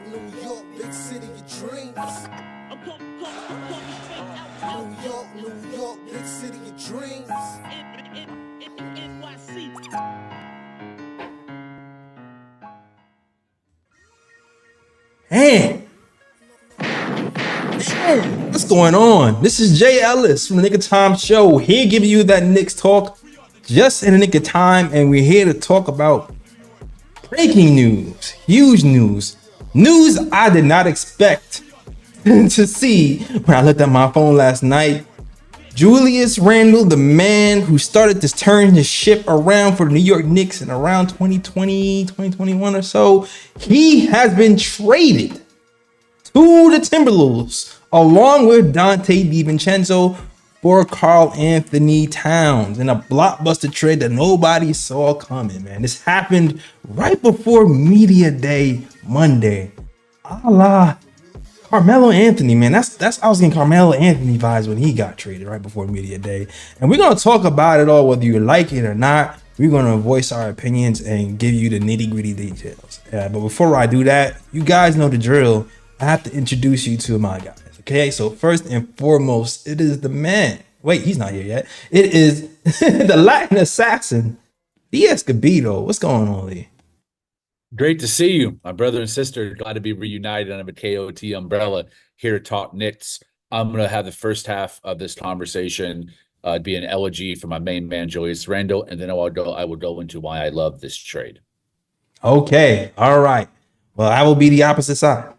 New York, big city of dreams. New York, big city of dreams. Hey, what's going on? This is Jay Ellis from the Nick of Time Show. Here giving you that Knicks talk just in the nick of time, and we're here to talk about breaking news, huge news I did not expect to see when I looked at my phone last night. Julius Randle, the man who started to turn his ship around for the New York Knicks in around 2020, 2021 or so, he has been traded to the Timberwolves along with Dante DiVincenzo for Karl Anthony Towns in a blockbuster trade that nobody saw coming, man. This happened right before Media Day Monday. A la Carmelo Anthony, man. That's I was getting Carmelo Anthony vibes when he got traded right before Media Day. And we're gonna talk about it all, whether you like it or not. We're gonna voice our opinions and give you the nitty-gritty details. But before I do that, you guys know the drill. I have to introduce you to my guys. Okay, so first and foremost, it is the man. Wait, he's not here yet. It is the Latin assassin, the Escobedo. What's going on, Lee? Great to see you, my brother and sister. Glad to be reunited under the KOT umbrella here to talk Knicks. I'm going to have the first half of this conversation be an elegy for my main man, Julius Randle, and then I will go into why I love this trade. Okay, all right. Well, I will be the opposite side.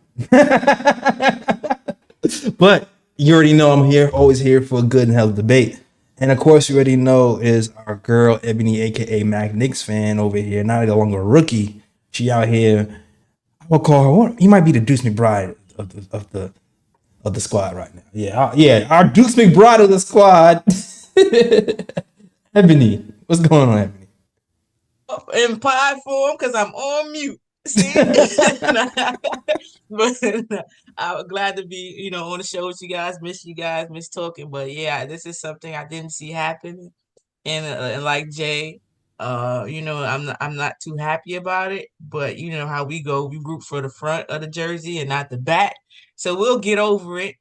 But you already know I'm here, always here for a good and healthy debate. And of course, you already know is our girl, Ebony, aka Mac Knicks fan over here, not no longer a rookie. She out here. I will call her. He might be the Deuce McBride of the squad right now. Yeah, our Deuce McBride of the squad. Ebony, what's going on, Ebony? In pod form because I'm on mute. See, but I'm glad to be, on the show with you guys. Miss you guys, miss talking. But yeah, this is something I didn't see happen. And like Jay. I'm not too happy about it, but you know how we go. We root for the front of the jersey and not the back. So we'll get over it.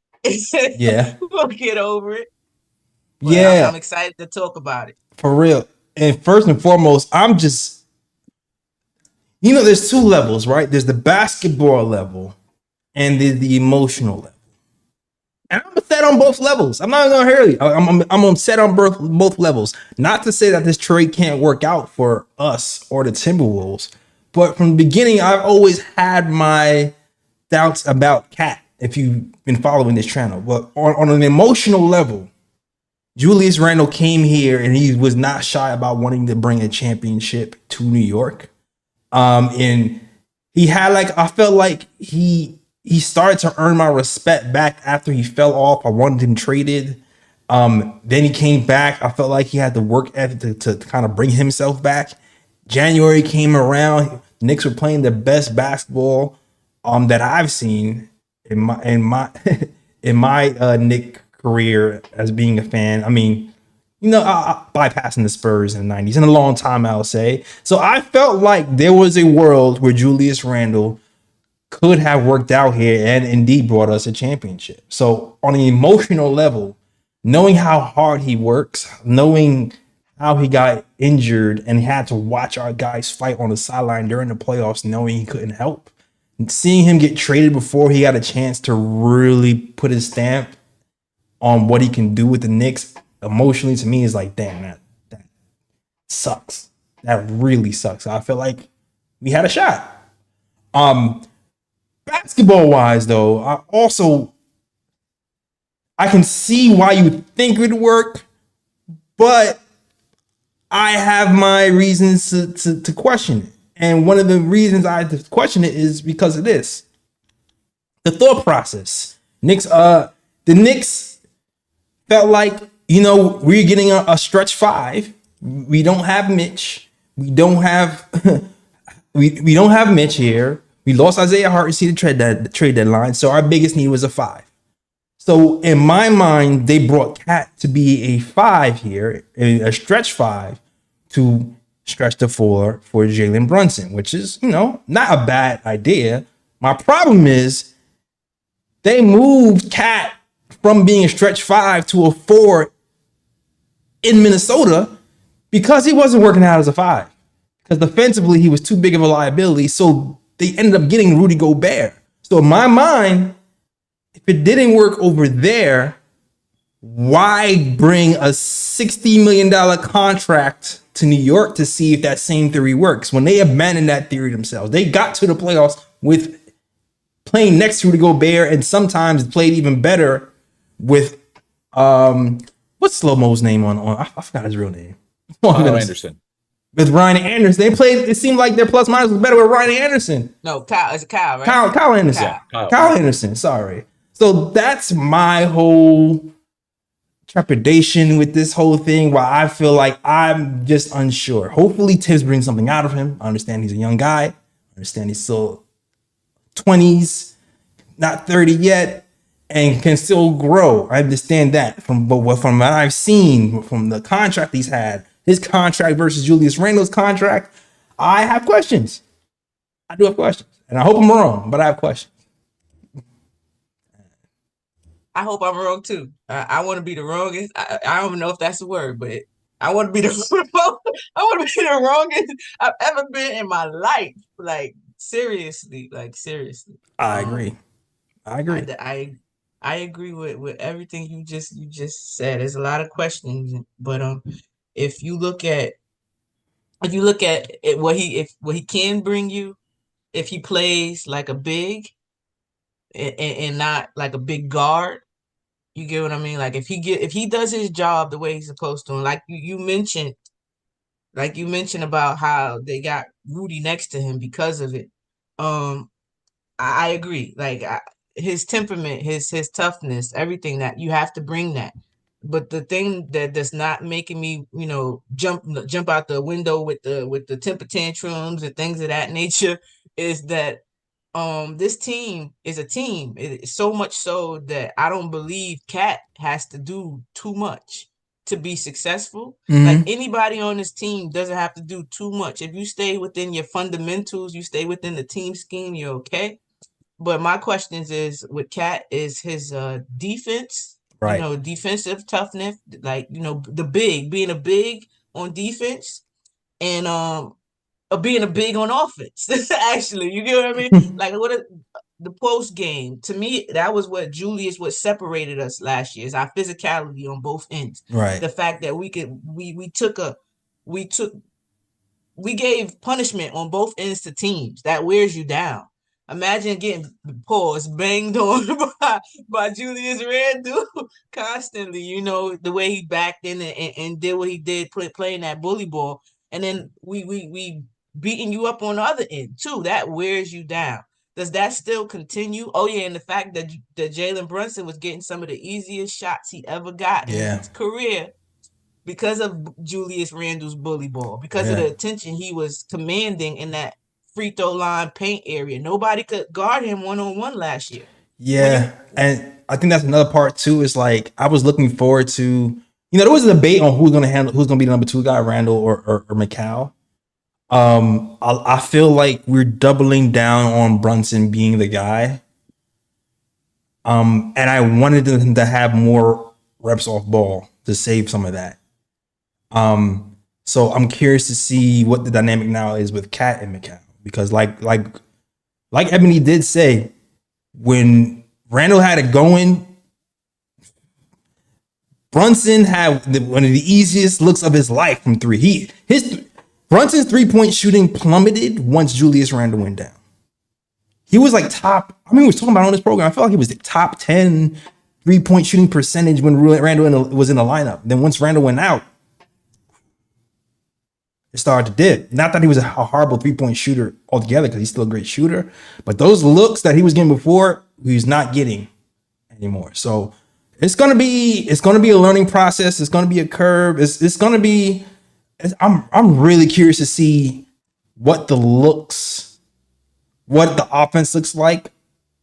Yeah. We'll get over it. But yeah. I'm excited to talk about it. For real. And first and foremost, I'm just, there's two levels, right? There's the basketball level and there's the emotional level. And I'm set on both levels. I'm not gonna hurry. I'm on set on both levels. Not to say that this trade can't work out for us or the Timberwolves, but from the beginning, I've always had my doubts about Cat. If you've been following this channel, but on an emotional level, Julius Randle came here and he was not shy about wanting to bring a championship to New York. And he had I felt like he started to earn my respect back after he fell off. I wanted him traded. Then he came back. I felt like he had the work ethic to kind of bring himself back. January came around. Knicks were playing the best basketball that I've seen in my Knick career as being a fan. I mean, bypassing the Spurs in the 90s in a long time, I'll say. So I felt like there was a world where Julius Randle could have worked out here and indeed brought us a championship. So on an emotional level, knowing how hard he works, knowing how he got injured and had to watch our guys fight on the sideline during the playoffs, knowing he couldn't help, and seeing him get traded before he got a chance to really put his stamp on what he can do with the Knicks, emotionally to me is like, damn, that sucks. That really sucks. I feel like we had a shot. Basketball wise, though, I can see why you think it would work, but I have my reasons to question it. And one of the reasons I have to question it is because of this. The thought process. The Knicks felt like, we're getting a stretch five. We don't have Mitch. We don't have we don't have Mitch here. We lost Isaiah Hartenstein to the trade deadline, so our biggest need was a five. So in my mind, they brought Cat to be a five here, a stretch five, to stretch the floor for Jalen Brunson, which is, not a bad idea. My problem is they moved Cat from being a stretch 5 to a 4 in Minnesota because he wasn't working out as a 5. Because defensively, he was too big of a liability. So they ended up getting Rudy Gobert. So in my mind, if it didn't work over there, why bring a $60 million contract to New York to see if that same theory works? When they abandoned that theory themselves, they got to the playoffs with playing next to Rudy Gobert and sometimes played even better with what's Slow-Mo's name on I forgot his real name. Anderson. With Ryan Anderson. They played, it seemed like their plus minus was better with Ryan Anderson. No, Kyle, it's Kyle, right? Kyle Anderson. Kyle Anderson, sorry. So that's my whole trepidation with this whole thing, where I feel like I'm just unsure. Hopefully Tibbs brings something out of him. I understand he's a young guy. I understand he's still 20s, not 30 yet, and can still grow. I understand that from what I've seen from the contract he's had, his contract versus Julius Randle's contract. I have questions. I do have questions, and I hope I'm wrong, but I have questions. I hope I'm wrong too. I want to be the wrongest. I don't even know if that's a word, but I want to be the I want to be the wrongest I've ever been in my life. Like seriously. I agree. I agree with everything you just said. There's a lot of questions, but if you look at it, what he can bring you, if he plays like a big and not like a big guard, you get what I mean? Like if he does his job the way he's supposed to, and like you mentioned about how they got Rudy next to him because of it. I agree. Like his temperament, his toughness, everything, that you have to bring that. But the thing that's not making me, jump out the window with the temper tantrums and things of that nature is that this team is a team. It's so much so that I don't believe Cat has to do too much to be successful. Like anybody on this team doesn't have to do too much. If you stay within your fundamentals, you stay within the team scheme, you're okay. But my questions is with Cat is his defense, right? Defensive toughness, like being a big on defense, and being a big on offense. Actually, you get what I mean? Like the post game, to me, that was what separated us last year, is our physicality on both ends. Right. The fact that we gave punishment on both ends to teams. That wears you down. Imagine getting banged on by Julius Randle constantly, the way he backed in and did what he did, playing that bully ball. And then we beating you up on the other end too. That wears you down. Does that still continue? Oh yeah, and the fact that Jalen Brunson was getting some of the easiest shots he ever got in his career because of Julius Randle's bully ball, because of the attention he was commanding in that free throw line paint area. Nobody could guard him one-on-one last year. Yeah, and I think that's another part too. Is like I was looking forward to, there was a debate on who's going to be the number 2 guy, Randle or McCall. I feel like we're doubling down on Brunson being the guy. And I wanted them to have more reps off ball to save some of that. So I'm curious to see what the dynamic now is with Cat and McCall, because like Ebony did say, when Randle had it going, Brunson had one of the easiest looks of his life from 3. Brunson's 3-point shooting plummeted once Julius Randle went down. He was like we was talking about on this program, I felt like he was the top 10 3-point shooting percentage when Randle was in the lineup. Then once Randle went out, it started to dip. Not that he was a horrible 3-point shooter altogether, because he's still a great shooter, but those looks that he was getting before, he's not getting anymore. So it's gonna be a learning process. It's gonna be a curve. It's gonna be. I'm really curious to see what the offense looks like.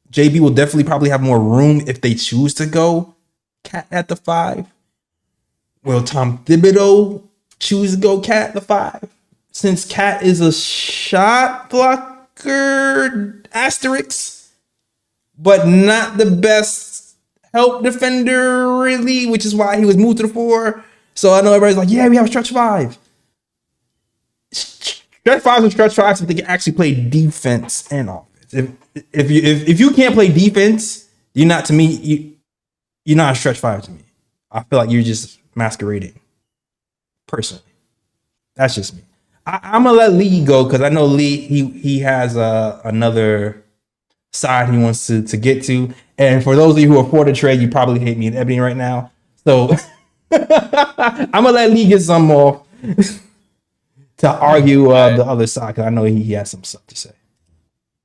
JB will definitely probably have more room if they choose to go Cat at the 5. Will Tom Thibodeau choose to go Cat at the 5? Since Cat is a shot block playmaker asterisk, but not the best help defender, really, which is why he was moved to the 4. So I know everybody's like, yeah, we have a stretch 5. Stretch 5s and stretch 5s if they can actually play defense and offense. If you can't play defense, you're not, to me, you're not a stretch 5 to me. I feel like you're just masquerading. Personally, that's just me. I'm gonna let Lee go because I know Lee he has another side he wants to get to. And for those of you who are for the trade, you probably hate me and Ebony right now. So I'm gonna let Lee get some more to argue the other side because I know he has some stuff to say.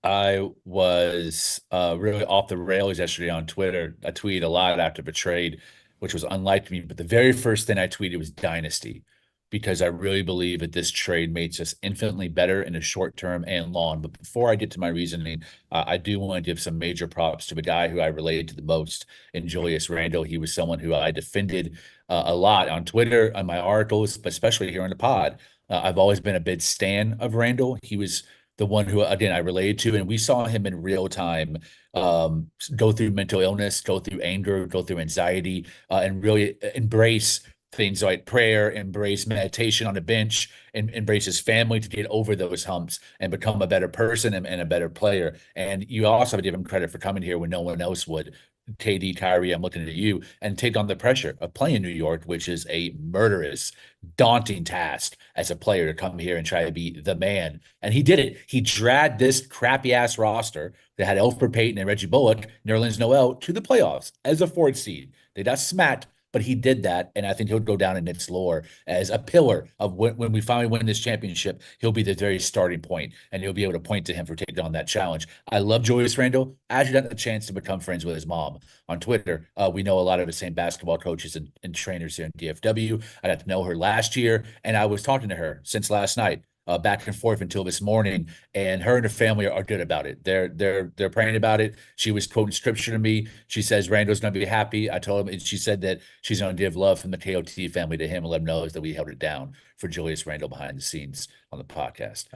I was really off the rails yesterday on Twitter. I tweeted a lot after the trade, which was unlike me. But the very first thing I tweeted was Dynasty, because I really believe that this trade makes us infinitely better in the short term and long. But before I get to my reasoning, I do want to give some major props to the guy who I related to the most in Julius Randle. He was someone who I defended a lot on Twitter, on my articles, but especially here on the pod. I've always been a big stan of Randle. He was the one who, again, I related to, and we saw him in real time go through mental illness, go through anger, go through anxiety, and really embrace things like prayer, embrace meditation on the bench, and embrace his family to get over those humps and become a better person and a better player. And you also have to give him credit for coming here when no one else would. KD, Kyrie, I'm looking at you, and take on the pressure of playing in New York, which is a murderous, daunting task as a player to come here and try to be the man. And he did it. He dragged this crappy ass roster that had Elfrid Payton and Reggie Bullock, Nerlens Noel, to the playoffs as a 4th seed. They got smacked, but he did that, and I think he'll go down in Knicks lore as a pillar of when we finally win this championship. He'll be the very starting point, and you'll be able to point to him for taking on that challenge. I love Julius Randle. I actually got the chance to become friends with his mom on Twitter. We know a lot of the same basketball coaches and trainers here in DFW. I got to know her last year, and I was talking to her since last night. Back and forth until this morning, and her and her family are good about it. They're praying about it. She was quoting scripture to me. She says Randall's gonna be happy. I told him, and she said that she's gonna give love from the KOT family to him and let him know that we held it down for Julius Randle behind the scenes on the podcast.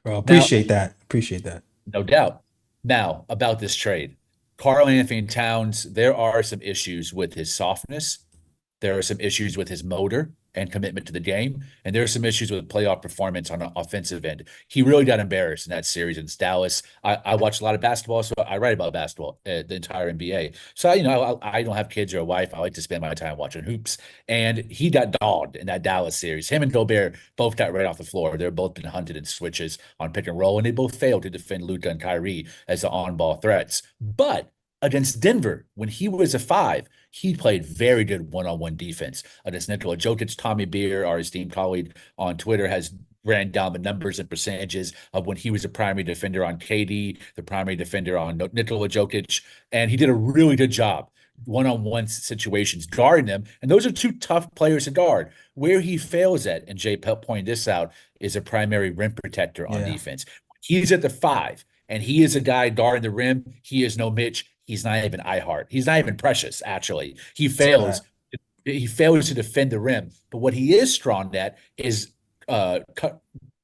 Well, appreciate that. Appreciate that. No doubt. Now about this trade, Karl Anthony Towns. There are some issues with his softness. There are some issues with his motor and commitment to the game. And there are some issues with playoff performance on an offensive end. He really got embarrassed in that series against Dallas. I watch a lot of basketball, so I write about basketball, the entire NBA. So, I don't have kids or a wife. I like to spend my time watching hoops. And he got dogged in that Dallas series. Him and Gobert both got right off the floor. They're both been hunted in switches on pick and roll, and they both failed to defend Luka and Kyrie as the on-ball threats. But against Denver, when he was a 5, he played very good one-on-one defense against Nikola Jokic. Tommy Beer, our esteemed colleague on Twitter, has ran down the numbers and percentages of when he was a primary defender on KD, the primary defender on Nikola Jokic, and he did a really good job one-on-one situations guarding them. And those are 2 tough players to guard. Where he fails at, and Jay Pelt pointed this out, is a primary rim protector on defense. He's at the 5, and he is a guy guarding the rim. He is no Mitch. He's not even iHeart. He's not even Precious, actually. He fails to defend the rim. But what he is strong at is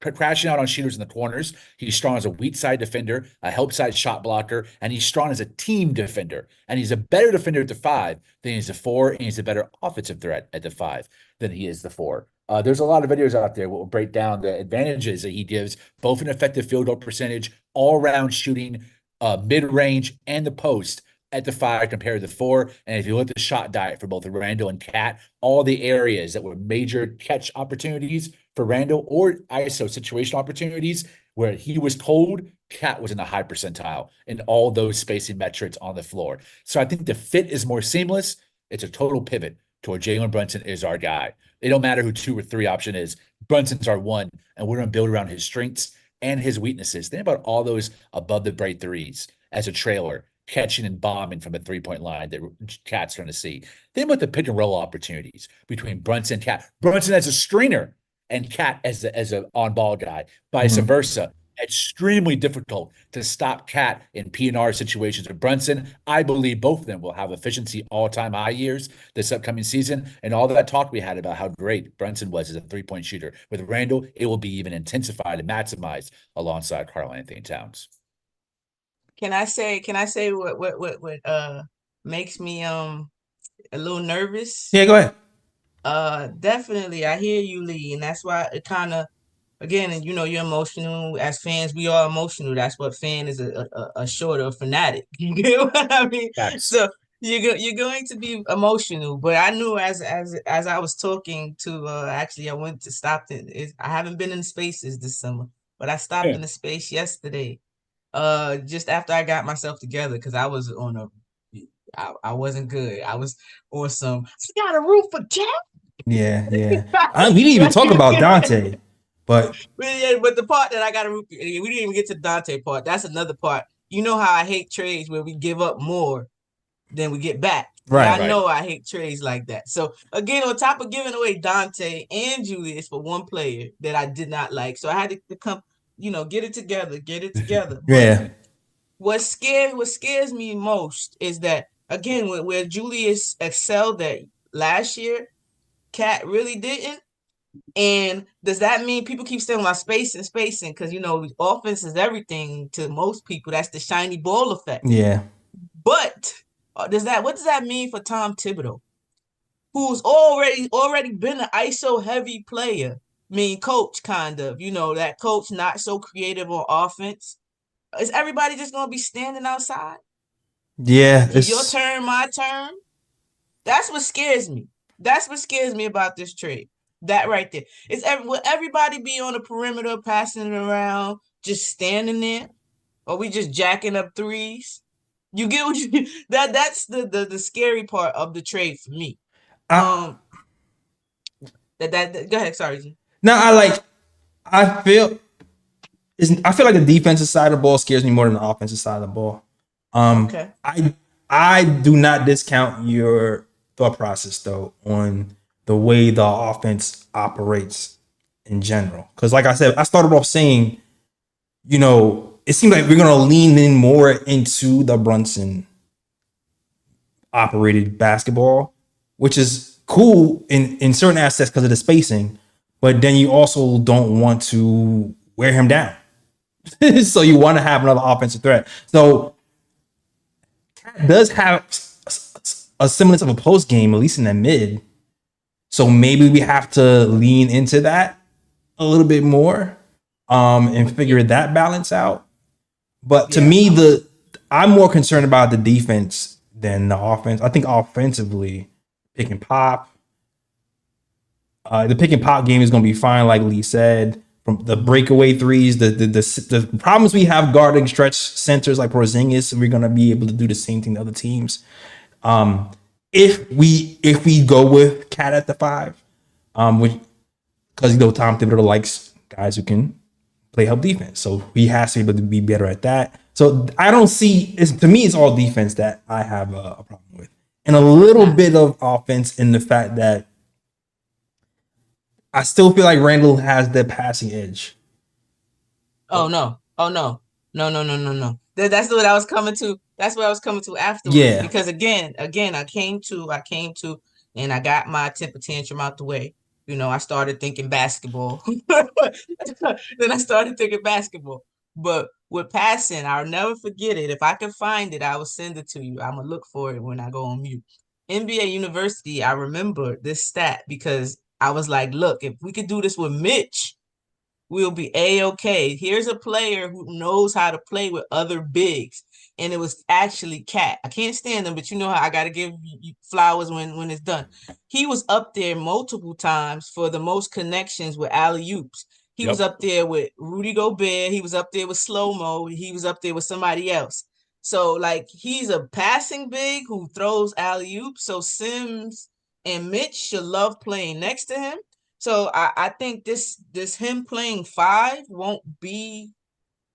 crashing out on shooters in the corners. He's strong as a weak side defender, a help side shot blocker, and he's strong as a team defender. And he's a better defender at the 5 than he's a 4, and he's a better offensive threat at the 5 than he is the 4. There's a lot of videos out there that will break down the advantages that he gives, both an effective field goal percentage, all-around shooting, mid-range, and the post at the 5 compared to the 4. And if you look at the shot diet for both Randle and Cat, all the areas that were major catch opportunities for Randle or ISO situational opportunities where he was cold, Cat was in the high percentile in all those spacing metrics on the floor. So I think the fit is more seamless. It's a total pivot toward Jalen Brunson is our guy. It don't matter who 2 or 3 option is. Brunson's our 1, and we're going to build around his strengths and his weaknesses. Think about all those above the break threes as a trailer, catching and bombing from a 3-point line that Cat's going to see. Think about the pick and roll opportunities between Brunson and Cat. Brunson as a screener and Cat as an on-ball guy, vice versa. extremely difficult to stop Cat in P&R situations with Brunson. I believe both of them will have efficiency all-time high years this upcoming season. And all that talk we had about how great Brunson was as a three-point shooter. With Randle, it will be even intensified and maximized alongside Karl Anthony Towns. Can I say what makes me a little nervous? Yeah, go ahead. Definitely I hear you, Lee, and that's why it kind of, again, and you're emotional. As fans, we are emotional. That's what fan is, a short of fanatic. You get what I mean? Facts. So you're going to be emotional. But I knew as I was talking to actually I went to Stockton. I haven't been in spaces this summer, but I stopped in the space yesterday. Just after I got myself together, because I was I wasn't good. I was on some. I got a roof for Cat. Yeah. We didn't even talk about Dante, but But the part that I got to root, we didn't even get to the Dante part. That's another part. You know how I hate trades where we give up more than we get back. Right. I know I hate trades like that. So again, on top of giving away Dante and Julius for one player that I did not like, so I had to come, get it together. Yeah. What scares me most is that, again, where Julius excelled at last year, Cat really didn't. And does that mean people keep saying about spacing? Because offense is everything to most people. That's the shiny ball effect. Yeah. But what does that mean for Tom Thibodeau, who's already been an ISO heavy player? Coach kind of. That coach not so creative on offense. Is everybody just gonna be standing outside? Yeah. Your turn, my turn. That's what scares me. That's what scares me about this trade. That right there. Will everybody be on the perimeter passing it around, just standing there? Or we just jacking up threes? You get what you that's the scary part of the trade for me. Go ahead, sorry. No, I feel like the defensive side of the ball scares me more than the offensive side of the ball. Okay. I do not discount your thought process though on the way the offense operates in general. Because like I said, I started off saying, it seems like we're gonna lean in more into the Brunson operated basketball, which is cool in certain aspects because of the spacing, but then you also don't want to wear him down. So you want to have another offensive threat. So Cat does have a semblance of a post game, at least in the mid. So maybe we have to lean into that a little bit more, and figure that balance out. But to me, I'm more concerned about the defense than the offense. I think offensively, pick and pop. The pick and pop game is going to be fine, like Lee said. From the breakaway threes, the problems we have guarding stretch centers like Porzingis, we're going to be able to do the same thing to other teams. If we go with Cat at the 5, because Tom Thibodeau likes guys who can play help defense, so he has to be able to be better at that. So I don't see. To me, it's all defense that I have a problem with, and a little bit of offense in the fact that I still feel like Randle has the passing edge. Oh no. That's what I was coming to. That's what I was coming to afterwards. Yeah. Because again, I came to, and I got my temper tantrum out the way. I started thinking basketball. Then I started thinking basketball. But with passing, I'll never forget it. If I can find it, I will send it to you. I'm gonna look for it when I go on mute. NBA University, I remember this stat because I was like, look, if we could do this with Mitch, we'll be A-okay. Here's a player who knows how to play with other bigs. And it was actually Cat. I can't stand him, but you know how I got to give you flowers when it's done. He was up there multiple times for the most connections with alley-oops. He was up there with Rudy Gobert. He was up there with Slow-Mo. He was up there with somebody else. So, he's a passing big who throws alley-oops. So Sims and Mitch should love playing next to him. So I think this him playing 5 won't be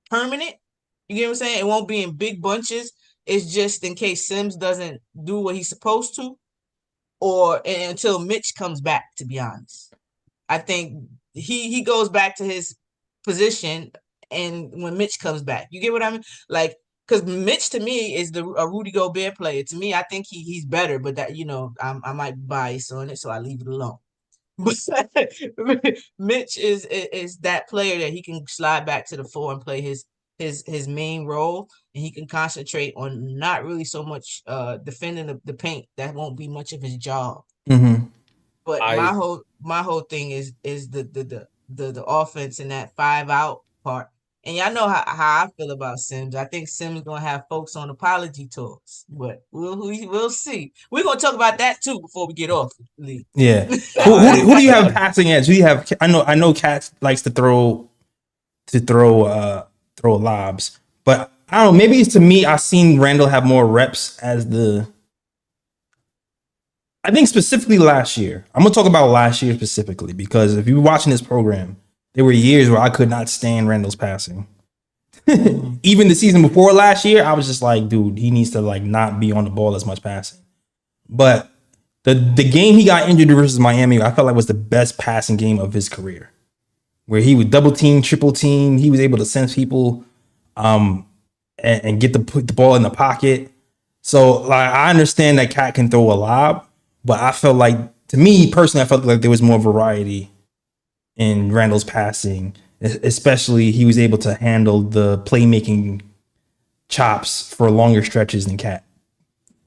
permanent. You get what I'm saying? It won't be in big bunches. It's just in case Sims doesn't do what he's supposed to, or until Mitch comes back, to be honest. I think he goes back to his position and when Mitch comes back. You get what I mean? Like, because Mitch to me is a Rudy Gobert player. To me, I think he's better, but that I might be biased on it, so I leave it alone. But Mitch is that player that he can slide back to the floor and play his main role, and he can concentrate on not really so much defending the paint. That won't be much of his job. Mm-hmm. But my whole thing is the offense and that 5-out part. And y'all know how I feel about Sims. I think Sims is gonna have folks on apology tours, but we'll see. We're gonna talk about that too before we get off. Yeah. Who do you have passing edge? Who do you have? I know Cat likes to throw lobs, but I don't know. Maybe it's to me. I've seen Randle have more reps as the. I think specifically last year. I'm gonna talk about last year specifically because if you were watching this program, there were years where I could not stand Randle's passing. Even the season before last year, I was just like, dude, he needs to like not be on the ball as much passing. But the game he got injured versus Miami, I felt like was the best passing game of his career, where he would double team, triple team. He was able to sense people, and put the ball in the pocket. So like I understand that Cat can throw a lob, but I felt like, to me personally, I felt like there was more variety in Randle's passing, especially he was able to handle the playmaking chops for longer stretches than Cat.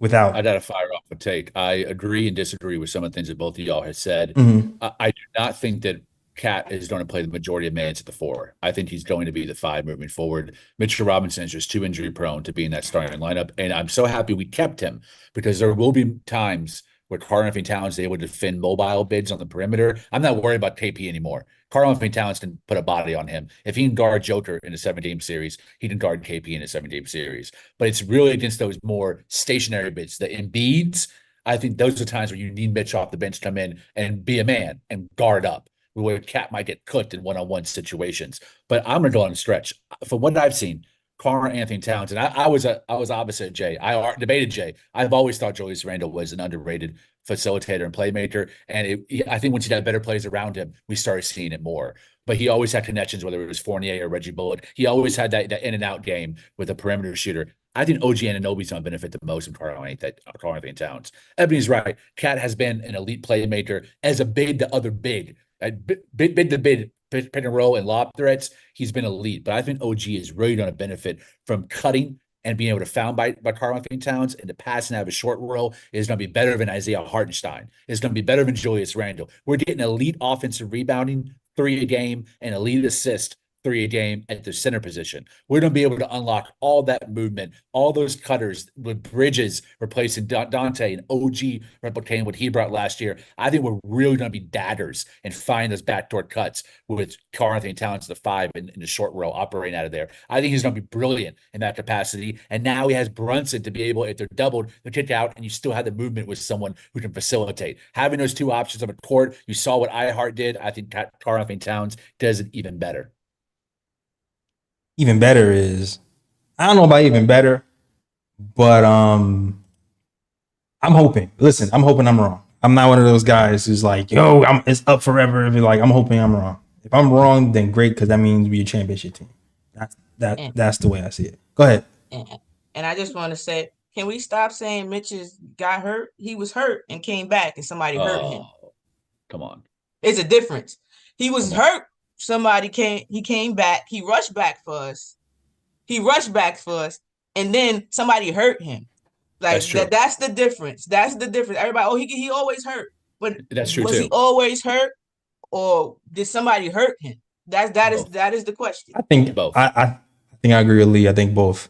I gotta fire off a take. I agree and disagree with some of the things that both of y'all have said. Mm-hmm. I do not think that Cat is going to play the majority of minutes at the 4. I think he's going to be the 5 moving forward. Mitchell Robinson is just too injury prone to be in that starting lineup, and I'm so happy we kept him because there will be times where Karl-Anthony Towns is able to defend mobile bigs on the perimeter. I'm not worried about KP anymore. Karl-Anthony Towns can put a body on him. If he can guard Joker in a 7-game series, he can guard KP in a 7-game series. But it's really against those more stationary bigs, the Embiids. I think those are times where you need Mitch off the bench to come in and be a man and guard up, where Cat might get cooked in one-on-one situations. But I'm going to go on a stretch. From what I've seen, Karl-Anthony Towns, and I was opposite Jay. I debated Jay. I've always thought Julius Randle was an underrated facilitator and playmaker, and I think once you have better players around him, we started seeing it more. But he always had connections, whether it was Fournier or Reggie Bullock. He always had that in and out game with a perimeter shooter. I think OG Anunoby's going to benefit the most from Karl-Anthony Towns. Ebony's right. Cat has been an elite playmaker as a big to other big. Bid to bid, pick and roll and lob threats, he's been elite. But I think OG is really going to benefit from cutting and being able to foul by Karl-Anthony Towns, and the passing out of a short roll is going to be better than Isaiah Hartenstein. It's going to be better than Julius Randle. We're getting elite offensive rebounding, 3 a game, and elite assist, 3 a game at the center position. We're going to be able to unlock all that movement, all those cutters with Bridges replacing Dante and OG replicating what he brought last year. I think we're really going to be daggers and find those backdoor cuts with Karl-Anthony Towns, the 5 in the short row operating out of there. I think he's going to be brilliant in that capacity. And now he has Brunson to be able, if they're doubled, to kick out, and you still have the movement with someone who can facilitate. Having those 2 options on the court, you saw what iHeart did. I think Karl-Anthony Towns does it even better. Even better is, I don't know about even better, but I'm hoping. Listen, I'm hoping I'm wrong. I'm not one of those guys who's like, yo, it's up forever. Like, I'm hoping I'm wrong. If I'm wrong, then great, because that means we're a championship team. That's the way I see it. Go ahead. And I just want to say, can we stop saying Mitch got hurt? He was hurt and came back, and somebody hurt him. Come on. It's a difference. He was hurt. Somebody came back. He rushed back for us. And then somebody hurt him. Like that's the difference. That's the difference. Everybody, he always hurt. But that's true. Was he always hurt, or did somebody hurt him? That is the question. I think both. I think I agree with Lee. I think both.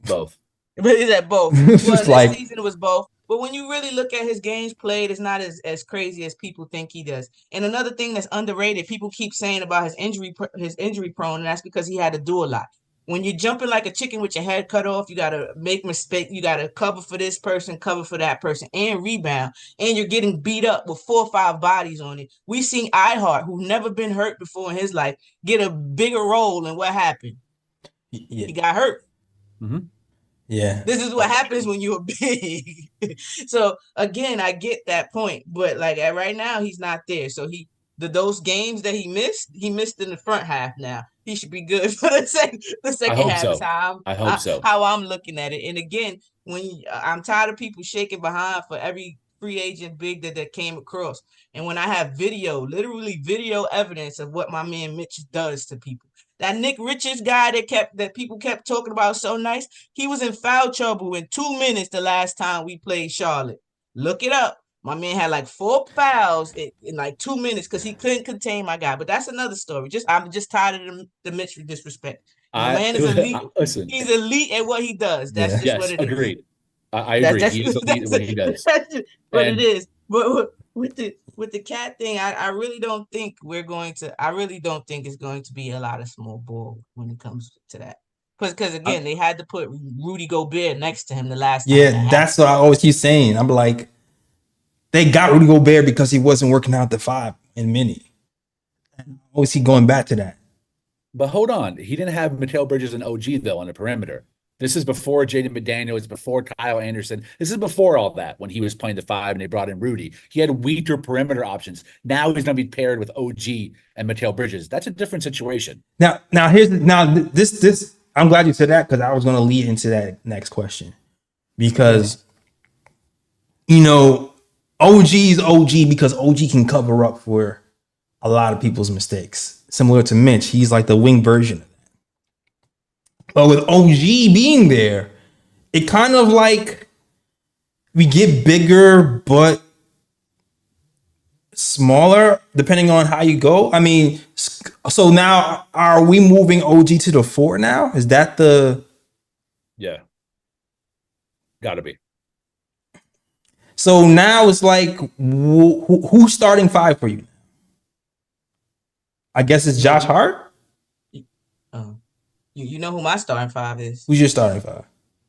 But is that both? Well, this season it was both. But when you really look at his games played, it's not as crazy as people think he does. And another thing that's underrated, people keep saying about his injury prone, and that's because he had to do a lot. When you're jumping like a chicken with your head cut off, you got to make mistake. You got to cover for this person, cover for that person, and rebound. And you're getting beat up with 4 or 5 bodies on it. We've seen iHeart, who's never been hurt before in his life, get a bigger role. And what happened? Yeah. He got hurt. Mm-hmm. Yeah. This is what happens when you're big. So again, I get that point, but like right now he's not there. So those games that he missed in the front half now. he should be good for the second hope half. so. Is I hope so. how I'm looking at it. And again, I'm tired of people shaking behind for every free agent big that came across. And when I have literally video evidence of what my man Mitch does to people. That Nick Richards guy that people kept talking about so nice, he was in foul trouble in 2 minutes the last time we played Charlotte. Look it up. My man had like 4 fouls in like 2 minutes because he couldn't contain my guy. But that's another story. I'm just tired of the Mitch disrespect. The man is elite. Listen, he's elite at what he does. That's just what it is. Agreed. I agree. He is elite at what he does. That's just what it is. But with the cat thing, I really don't think it's going to be a lot of small ball when it comes to that. Because again, they had to put Rudy Gobert next to him the last time. Yeah, that's what I always keep saying. I'm like, they got Rudy Gobert because he wasn't working out the 5 in mini. I always keep going back to that. But hold on. He didn't have Mikal Bridges and OG, though, on the perimeter. This is before Jaden McDaniel. It's before Kyle Anderson. This is before all that when he was playing the 5 and they brought in Rudy. He had weaker perimeter options. Now he's going to be paired with OG and Mikal Bridges. That's a different situation. Now this. I'm glad you said that because I was going to lead into that next question because, OG is OG because OG can cover up for a lot of people's mistakes. Similar to Mitch, he's like the wing version of that. But with OG being there, it kind of like we get bigger but smaller depending on how you go. I mean, so now are we moving OG to the 4 now? Is that the... Yeah. Gotta be. So now it's like, who's starting 5 for you? I guess it's Josh Hart. You know who my starting 5 is? Who's your starting 5?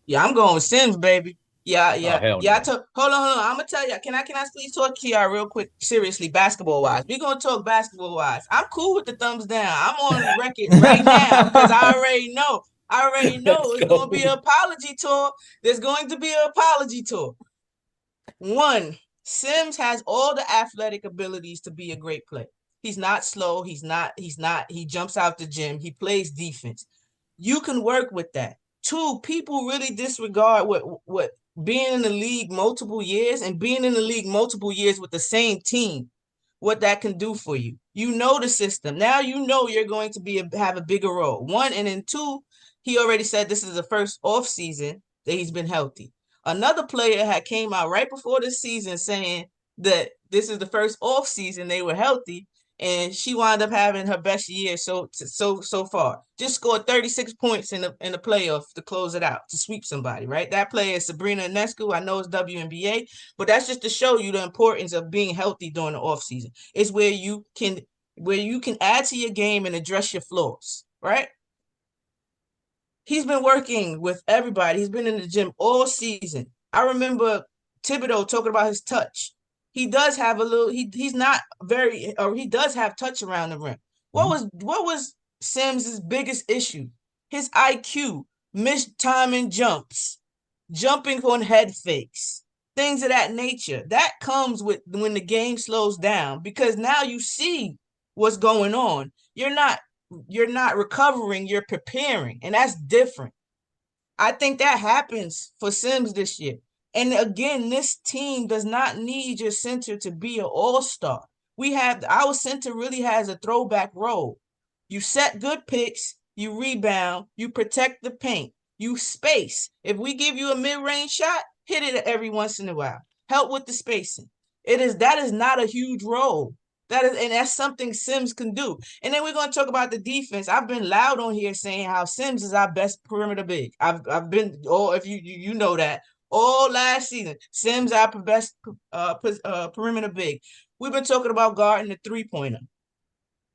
Yeah, I'm going with Sims, baby. Yeah. No. Hold on. I'm gonna tell you. Can I please talk to y'all real quick? Seriously, basketball wise, we're gonna talk basketball wise. I'm cool with the thumbs down. I'm on the record right now because I already know it's gonna be an apology tour. There's going to be an apology tour. 1, Sims has all the athletic abilities to be a great player. He's not slow. He jumps out the gym. He plays defense. You can work with that. 2, people really disregard what being in the league multiple years and being in the league multiple years with the same team, what that can do for you. You know the system. Now you know you're going to have a bigger role. 1, and then 2, he already said this is the first off season that he's been healthy. Another player had came out right before the season saying that this is the first off season they were healthy, and she wound up having her best year so far. Just scored 36 points in the playoff to close it out, to sweep somebody, right? That player is Sabrina Ionescu. I know it's WNBA, but that's just to show you the importance of being healthy during the offseason. It's where you can add to your game and address your flaws, right? He's been working with everybody. He's been in the gym all season. I remember Thibodeau talking about his touch. He does have a little. He's not very, or he does have touch around the rim. What was Sims's biggest issue? His IQ, missed timing jumps, jumping on head fakes, things of that nature. That comes with when the game slows down because now you see what's going on. You're not recovering. You're preparing, and that's different. I think that happens for Sims this year. And again, this team does not need your center to be an all-star. Our center really has a throwback role. You set good picks, you rebound, you protect the paint, you space. If we give you a mid-range shot, hit it every once in a while. Help with the spacing. That is not a huge role. And that's something Sims can do. And then we're going to talk about the defense. I've been loud on here saying how Sims is our best perimeter big. I've been, if you know that, all last season, Sims our best perimeter big. We've been talking about guarding the 3-pointer.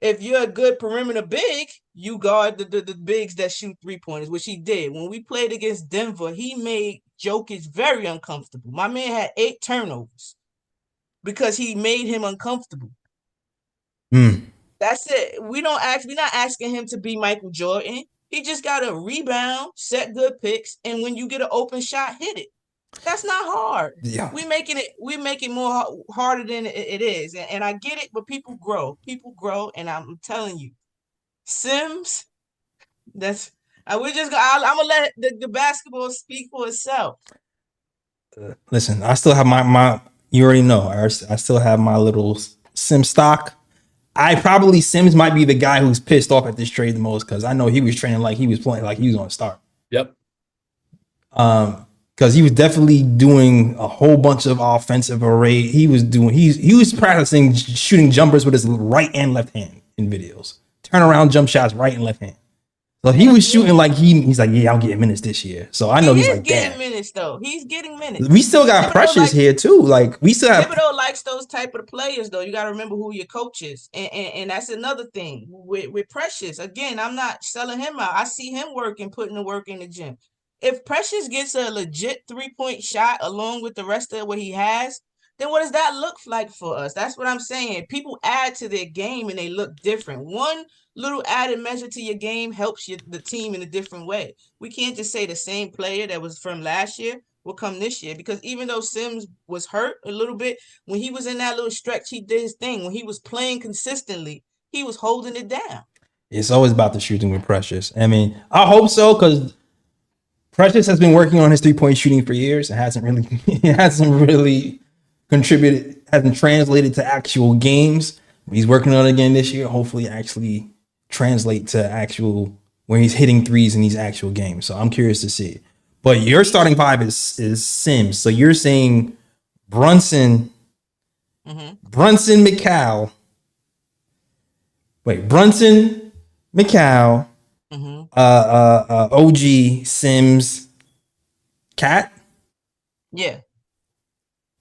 If you're a good perimeter big, you guard the bigs that shoot 3-pointers, which he did. When we played against Denver, he made Jokic very uncomfortable. My man had 8 turnovers because he made him uncomfortable. That's it. We're not asking him to be Michael Jordan. He just got to rebound, set good picks, and when you get an open shot, hit it. That's not hard. Yeah. We making it more harder than it is. And I get it, but people grow. And I'm telling you, Sims That's I'm gonna let the basketball speak for itself. Listen, I still have my. You already know. I still have my little Sim stock. Sims might be the guy who's pissed off at this trade the most because I know he was training like he was playing like he was going to start. Yep. Because he was definitely doing a whole bunch of offensive array. He was practicing shooting jumpers with his right and left hand in videos. Turn around jump shots right and left hand. So he was shooting like he's like, yeah, I'll get minutes this year. So I know he's like, getting minutes though. He's getting minutes. We still got Precious here too. Like we still have. Thibodeau likes those type of players though. You got to remember who your coach is, and that's another thing with Precious. Again, I'm not selling him out. I see him putting the work in the gym. If Precious gets a legit 3-point shot along with the rest of what he has, then what does that look like for us? That's what I'm saying. People add to their game and they look different. One little added measure to your game helps the team in a different way. We can't just say the same player that was from last year will come this year, because even though Sims was hurt a little bit, when he was in that little stretch, he did his thing. When he was playing consistently, he was holding it down. It's always about the shooting with Precious. I mean, I hope so, because Precious has been working on his 3-point shooting for years. It hasn't really contributed, hasn't translated to actual games. He's working on it again this year. Hopefully actually translate to actual when he's hitting threes in these actual games. So I'm curious to see. But your starting five is Sims. So you're saying Brunson, McCall. Wait, Brunson, McCall, OG, Sims, Cat? Yeah.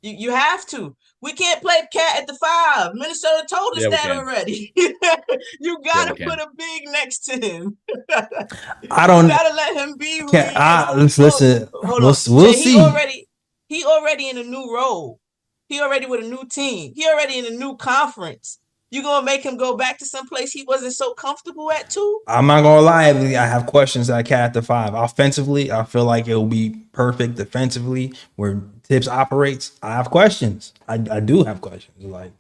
You have to. We can't play Cat at the 5. Minnesota told us that already. You gotta put a big next to him. You gotta let him be who he is. Listen, we'll see. He already in a new role. He already with a new team. He already in a new conference. You gonna make him go back to some place he wasn't so comfortable at too? I'm not gonna lie, I have questions at Cat at the 5. Offensively, I feel like it will be perfect. Defensively, where Tibbs operates, I have questions. I do have questions. Like,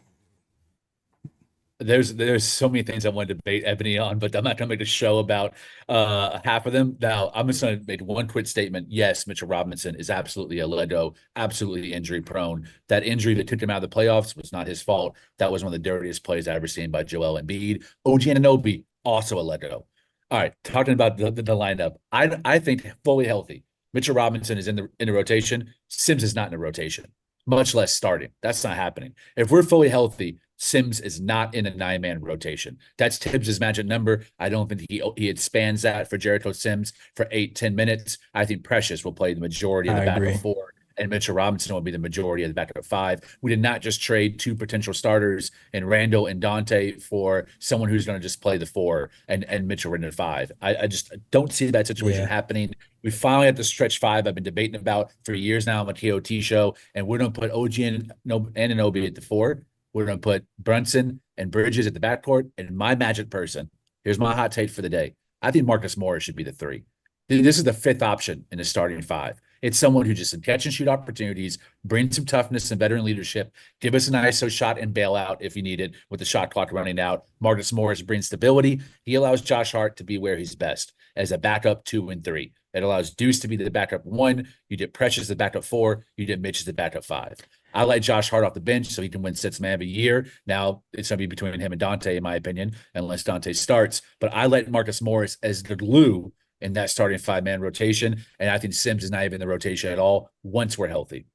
there's so many things I want to debate Ebony on, but I'm not going to make a show about half of them. Now, I'm just going to make one quick statement. Yes, Mitchell Robinson is absolutely a Lego, absolutely injury prone. That injury that took him out of the playoffs was not his fault. That was one of the dirtiest plays I've ever seen by Joel Embiid. OG Anunoby, also a Lego. All right, talking about the lineup, I think fully healthy. Mitchell Robinson is in the rotation. Sims is not in the rotation, much less starting. That's not happening. If we're fully healthy, Sims is not in a 9-man rotation. That's Tibbs' magic number. I don't think he expands that for Jericho Sims for 8-10 minutes. I think Precious will play the majority of the backup 4, and Mitchell Robinson will be the majority of the backup 5. We did not just trade 2 potential starters in Randle and Donte for someone who's going to just play the 4 and Mitchell in the 5. I just don't see that situation happening. We finally have the stretch 5 I've been debating about for years now on the KOT show, and we're going to put OG and Anunoby at the 4. We're going to put Brunson and Bridges at the backcourt, and my magic person, here's my hot take for the day. I think Marcus Morris should be the 3. This is the 5th option in the starting 5. It's someone who just catch and shoot opportunities, bring some toughness and veteran leadership, give us an ISO shot and bail out if you need it with the shot clock running out. Marcus Morris brings stability. He allows Josh Hart to be where he's best as a backup 2 and 3. It allows Deuce to be the backup 1. You did Precious the backup 4. You did Mitch as the backup 5. I like Josh Hart off the bench so he can win 6th man of the year. Now, it's going to be between him and Dante, in my opinion, unless Dante starts. But I like Marcus Morris as the glue in that starting 5-man rotation. And I think Sims is not even in the rotation at all once we're healthy.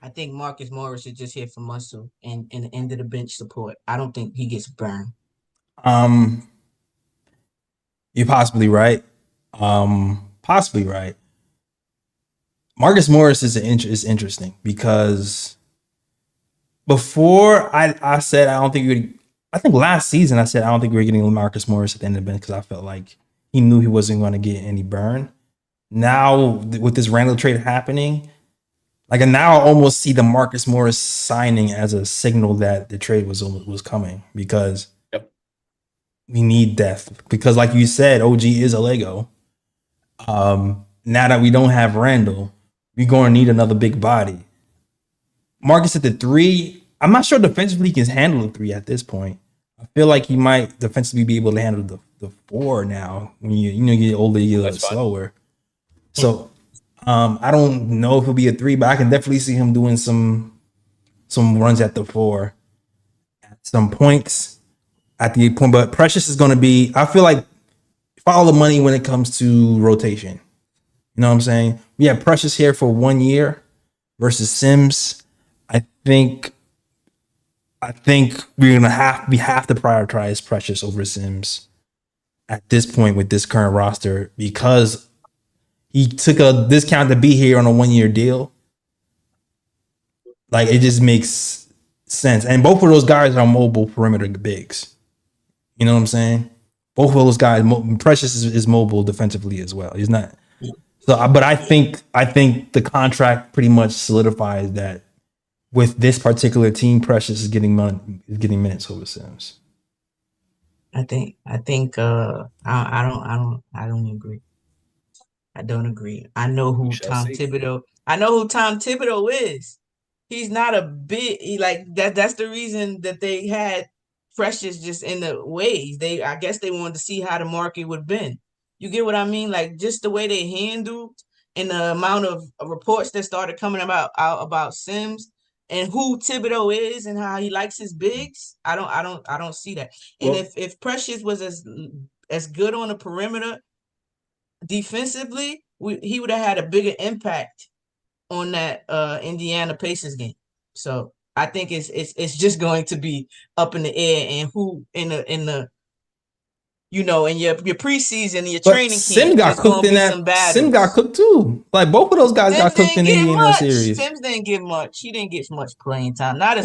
I think Marcus Morris is just here for muscle and the end of the bench support. I don't think he gets burned. You're possibly right. Possibly right. Marcus Morris is interesting because before I said I don't think we would. I think last season I said I don't think we were getting Marcus Morris at the end of the bench because I felt like he knew he wasn't going to get any burn. Now with this Randle trade happening, and now I almost see the Marcus Morris signing as a signal that the trade was coming because we need depth. Because like you said, OG is a Lego. Now that we don't have Randle, we're going to need another big body. Marcus at the 3, I'm not sure defensively he can handle the 3 at this point. I feel like he might defensively be able to handle the 4 now. When you get older, you get a little slower. So I don't know if he'll be a 3, but I can definitely see him doing some runs at the 4 at some points at the point. But Precious is going to be, I feel like, follow the money when it comes to rotation. You know what I'm saying? We have Precious here for 1 year versus Sims. I think we have to prioritize Precious over Sims at this point with this current roster because he took a discount to be here on a 1 year deal. Like, it just makes sense. And both of those guys are mobile perimeter bigs. You know what I'm saying? Both of those guys, Precious is mobile defensively as well. He's not. So, but I think the contract pretty much solidifies that with this particular team, Precious is getting minutes over Sims. I don't agree. I don't agree. I know who Tom Thibodeau is. He's not a big like that. That's the reason that they had Precious just in the ways. I guess they wanted to see how the market would bend. You get what I mean? Like just the way they handled and the amount of reports that started coming out about Sims and who Thibodeau is and how he likes his bigs. I don't see that. And if Precious was as good on the perimeter defensively, he would have had a bigger impact on that Indiana Pacers game. So I think it's just going to be up in the air and who in the you know, in your preseason, your training camp. Sim got cooked in that. Sim got cooked too. Like both of those guys got cooked in the Indiana series. Sims didn't get much. He didn't get much playing time. Not as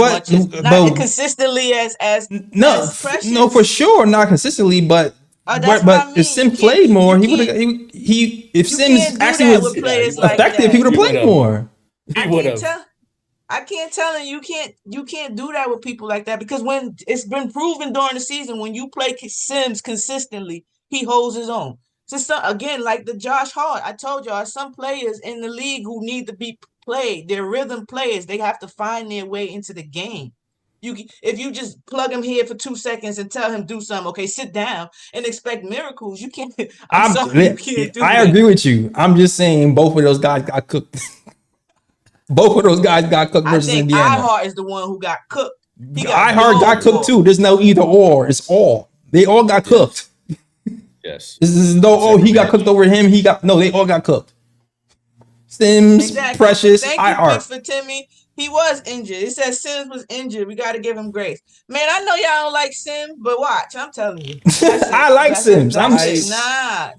consistently as Precious. No, for sure, not consistently. But if Sim played more, he would have. If Sims actually was effective, he would have played more. He would have. I can't tell you can't do that with people like that because when it's been proven during the season when you play Sims consistently, he holds his own. Just again, like the Josh Hart, I told y'all, some players in the league who need to be played. They're rhythm players. They have to find their way into the game. If you just plug him here for 2 seconds and tell him do something, okay, sit down and expect miracles. You can't. I'm sorry, you can't do that. I agree with you. I'm just saying both of those guys got cooked. Both of those guys got cooked versus Indiana. Ihart is the one who got cooked. Ihart got cooked too. There's no either or. It's all. They all got cooked. Yes. This is no. He got cooked over him. They all got cooked. Sims, Precious, Ihart. For Timmy. He was injured. It says Sims was injured. We got to give him grace. Man, I know y'all don't like Sims, but watch. I'm telling you. I like Sims. I like Sims. I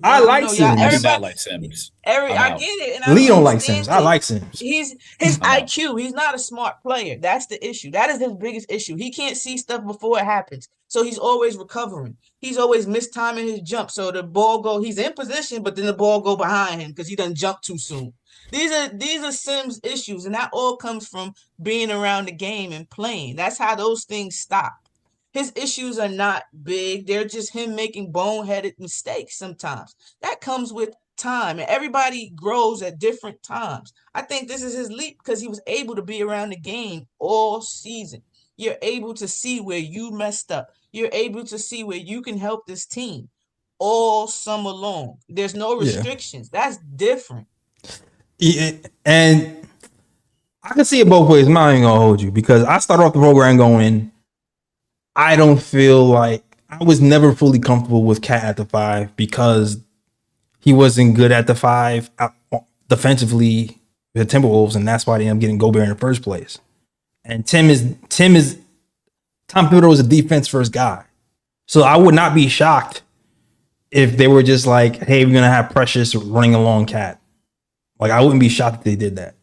do not like Sims. I get it. And Lee don't like Sims. I like Sims. His IQ. He's not a smart player. That's the issue. That is his biggest issue. He can't see stuff before it happens. So he's always recovering. He's always mistiming his jump. So the ball he's in position, but then the ball go behind him because he doesn't jump too soon. These are Sims issues, and that all comes from being around the game and playing. That's how those things stop. His issues are not big. They're just him making boneheaded mistakes sometimes. That comes with time, and everybody grows at different times. I think this is his leap because he was able to be around the game all season. You're able to see where you messed up. You're able to see where you can help this team all summer long. There's no restrictions. Yeah. That's different. Yeah, and I can see it both ways. I'm not even gonna hold you because I started off the program going, I don't feel like I was never fully comfortable with Cat at the 5 because he wasn't good at the 5 defensively with the Timberwolves, and that's why they ended up getting Gobert in the first place. And Tom Thibodeau was a defense first guy. So I would not be shocked if they were just like, hey, we're gonna have Precious running along Cat. Like, I wouldn't be shocked if they did that.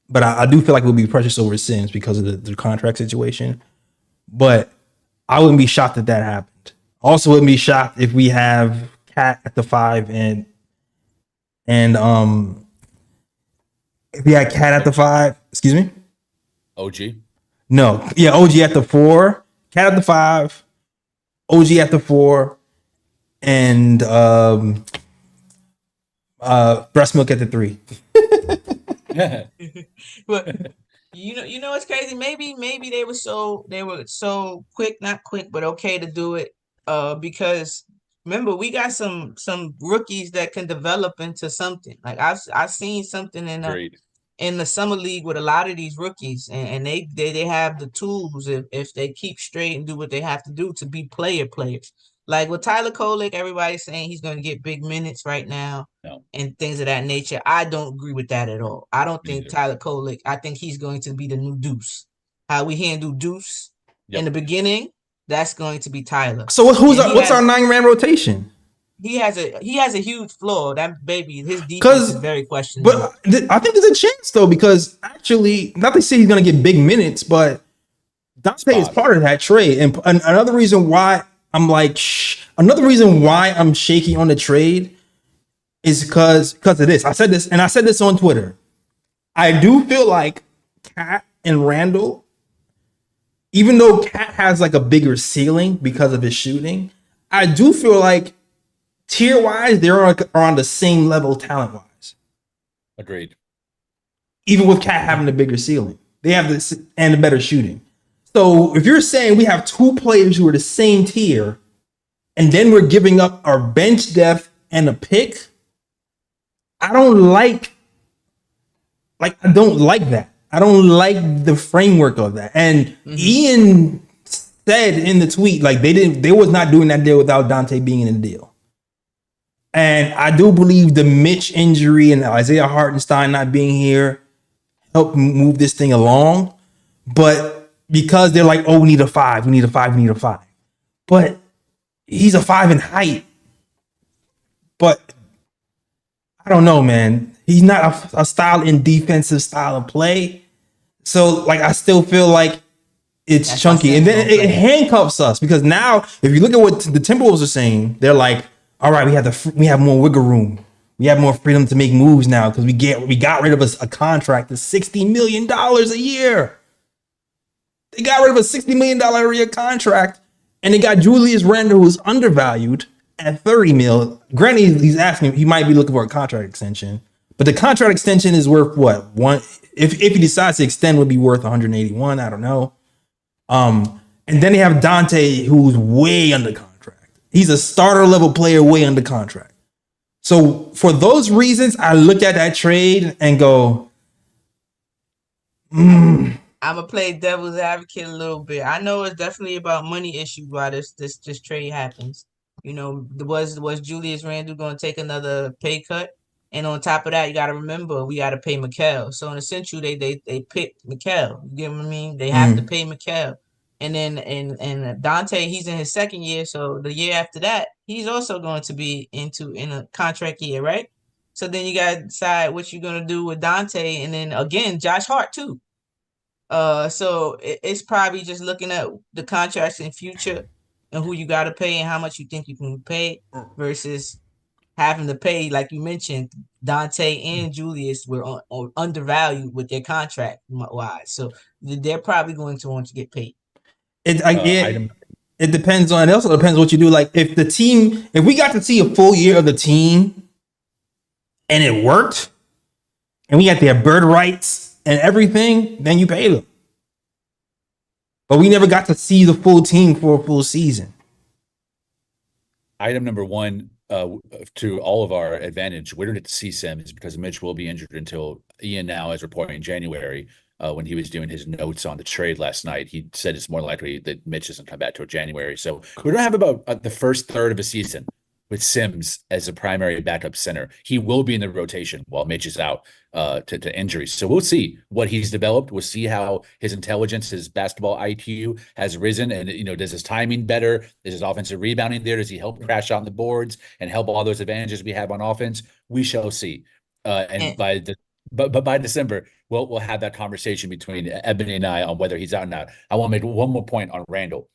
But I do feel like it would be Precious over Sims because of the contract situation. But I wouldn't be shocked if that happened. Also wouldn't be shocked if we have Cat at the 5 and if we had Cat at the 5, excuse me? OG? No. Yeah, OG at the 4, Cat at the 5, OG at the 4, and breast milk at the 3. You know, it's crazy. Maybe they were so quick, not quick, but okay to do it. Because remember we got some rookies that can develop into something. Like I've seen something Great. in the summer league with a lot of these rookies, and they have the tools if they keep straight and do what they have to do to be players. Like with Tyler Kolek, everybody's saying he's going to get big minutes right now No, and things of that nature. I don't agree with that at all. I don't me think neither. Tyler Kolek. I think he's going to be the new Deuce. How we handle Deuce in Yep. the beginning, that's going to be Tyler. So what's our 9-man rotation? He has a huge flaw. That baby, his defense Because, is very questionable. but I think there's a chance though, because actually, not to say he's gonna get big minutes, but Dante is part of that trade. And another reason why another reason why I'm shaky on the trade is because of this. I said this on Twitter. I do feel like Cat and Randle, even though Cat has like a bigger ceiling because of his shooting, I do feel like tier wise, they're on the same level talent wise. Agreed. Even with Cat having a bigger ceiling, they have this and a better shooting. So if you're saying we have two players who are the same tier, and then we're giving up our bench depth and a pick, I don't like that. I don't like the framework of that. And Ian said in the tweet, like they was not doing that deal without Dante being in the deal. And I do believe the Mitch injury and Isaiah Hartenstein not being here helped move this thing along. But because they're like, oh, we need a 5. But he's a 5 in height. But I don't know, man. He's not a style in defensive style of play. So, like, I still feel like it's chunky. And then it handcuffs us because now, if you look at what the Timberwolves are saying, they're like, all right, we have more wiggle room. We have more freedom to make moves now because we got rid of a contract that's $60 million a year. They got rid of a $60 million a year contract, and they got Julius Randle, who's undervalued at $30 million. Granted, he's asking, he might be looking for a contract extension, but the contract extension is worth what? If he decides to extend, would be worth 181. I don't know. And then they have Dante, who's way under contract. He's a starter level player, way under contract. So for those reasons, I look at that trade and go, I'm gonna play devil's advocate a little bit. I know it's definitely about money issues why this trade happens. You know, was Julius Randle going to take another pay cut? And on top of that, you got to remember we got to pay Mikal. So in essential, they picked Mikal. You get what I mean? They have to pay Mikal. And then and Dante, he's in his second year, so the year after that, he's also going to be in a contract year, right? So then you got to decide what you're gonna do with Dante, and then again, Josh Hart too. So it's probably just looking at the contracts in future and who you got to pay and how much you think you can pay versus having to pay, like you mentioned, Dante and Julius were undervalued with their contract wise, so they're probably going to want to get paid. It depends on. It also depends what you do. Like if we got to see a full year of the team, and it worked, and we got their bird rights and everything, then you pay them. But we never got to see the full team for a full season. Item number one, to all of our advantage, we don't get to see Sims because Mitch will be injured until Ian now is reporting in January. When he was doing his notes on the trade last night, he said it's more likely that Mitch doesn't come back till January. So we're gonna have about the first third of a season with Sims as a primary backup center. He will be in the rotation while Mitch is out to injuries. So we'll see what he's developed. We'll see how his intelligence, his basketball IQ has risen. And, does his timing better? Is his offensive rebounding there? Does he help crash on the boards and help all those advantages we have on offense? We shall see. But by December, we'll have that conversation between Ebony and I on whether he's out or not. I want to make one more point on Randle.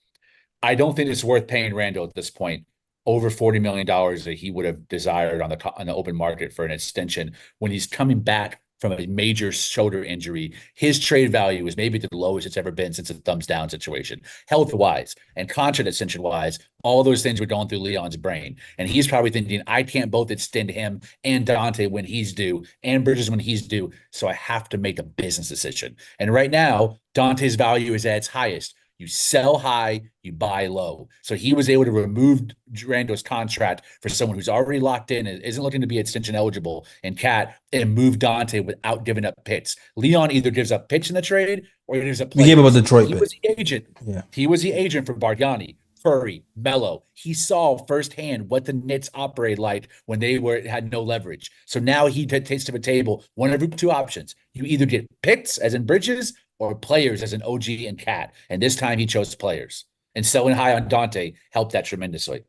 I don't think it's worth paying Randle at this point over $40 million that he would have desired on the open market for an extension when he's coming back from a major shoulder injury. His trade value is maybe the lowest it's ever been since a thumbs down situation, health-wise and contract extension-wise. All those things were going through Leon's brain. And he's probably thinking, I can't both extend him and Donte when he's due and Bridges when he's due. So I have to make a business decision. And right now, Dante's value is at its highest. You sell high, you buy low. So he was able to remove Randle's contract for someone who's already locked in and isn't looking to be extension eligible and Cat and move Donte without giving up picks. Leon either gives up picks in the trade or he gives up players. We gave up a Detroit pick. He was the agent. Yeah. He was the agent for Bargnani, Curry, Melo. He saw firsthand what the Knicks operated like when they had no leverage. So now he takes to the table one of two options. You either get picks, as in Bridges, or players as an OG and Cat. And this time he chose players. And selling high on Donte helped that tremendously.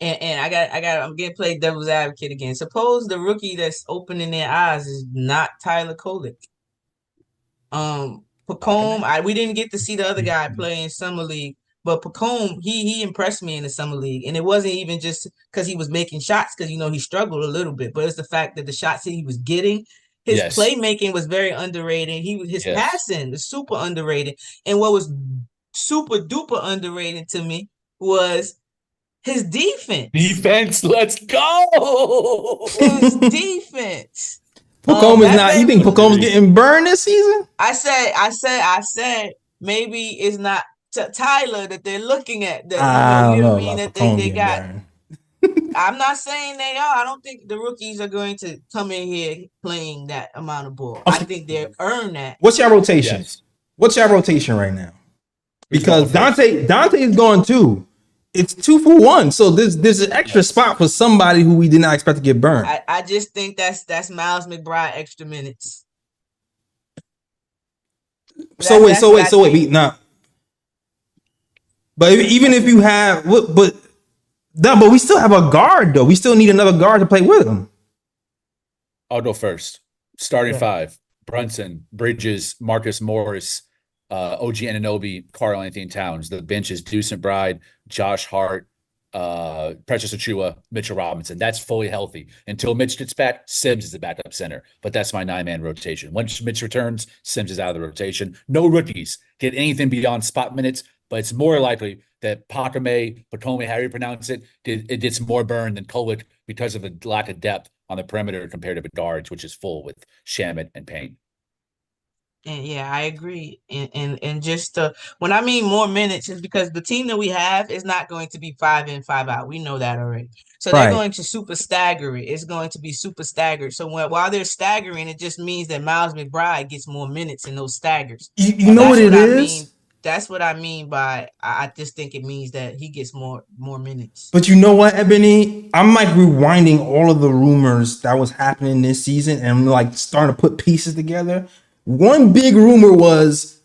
And I'm getting played devil's advocate again. Suppose the rookie that's opening their eyes is not Tyler Kolek. Pacome, we didn't get to see the other guy play in Summer League, but Pacome, he impressed me in the Summer League. And it wasn't even just because he was making shots, because he struggled a little bit, but it's the fact that the shots that he was getting, his playmaking was very underrated. His passing was super underrated. And what was super duper underrated to me was his defense. Let's go. His defense. Pacome is not. You think Pacome's getting burned this season? I said maybe it's not Tyler that they're looking at. That, you know what I mean? That they got. I'm not saying they are. I don't think the rookies are going to come in here playing that amount of ball. I think they've earned that. What's your rotation? Yes. What's your rotation right now? Because Dante is going too. It's 2 for 1. So there's an extra spot for somebody who we did not expect to get burned. I just think that's Miles McBride extra minutes. So wait. Nah. But even if you have, but we still have a guard though. We still need another guard to play with him. I'll go first. Starting 5: Brunson, Bridges, Marcus Morris, OG Anunoby, Karl Anthony Towns. The bench is Deuce McBride, Josh Hart, Precious Achiuwa, Mitchell Robinson. That's fully healthy. Until Mitch gets back, Sims is the backup center. But that's my 9-man rotation. Once Mitch returns, Sims is out of the rotation. No rookies get anything beyond spot minutes, but it's more likely that Pacome, however you pronounce it, it gets more burn than Kolek because of the lack of depth on the perimeter compared to the guards, which is full with Shamet and Payne. And yeah, I agree. And just when I mean more minutes, is because the team that we have is not going to be 5 in, 5 out. We know that already. So they're going to super stagger it. It's going to be super staggered. So while they're staggering, it just means that Miles McBride gets more minutes in those staggers. You know what it is? That's what I mean by I just think it means that he gets more minutes. But you know what, Ebony? I'm like rewinding all of the rumors that was happening this season and I'm like starting to put pieces together. One big rumor was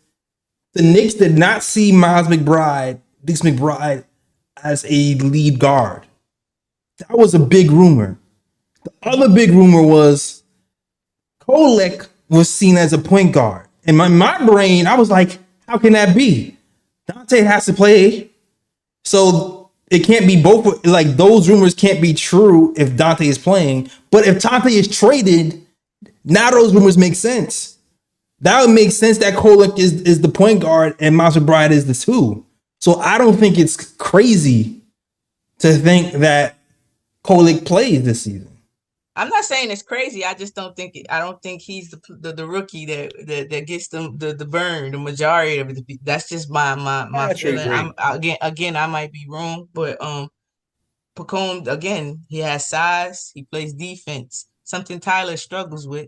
the Knicks did not see Miles McBride as a lead guard. That was a big rumor. The other big rumor was Kolek was seen as a point guard. In my brain, I was like, how can that be? Donte has to play. So it can't be both. Like those rumors can't be true if Donte is playing. But if Donte is traded, now those rumors make sense. That would make sense that Kolek is the point guard and Miles McBride is the 2. So I don't think it's crazy to think that Kolek plays this season. I'm not saying it's crazy. I just don't think he's the rookie that gets the burn, the majority of it. That's just my feeling. Again, I might be wrong, but Pacome, again, he has size. He plays defense. Something Tyler struggles with.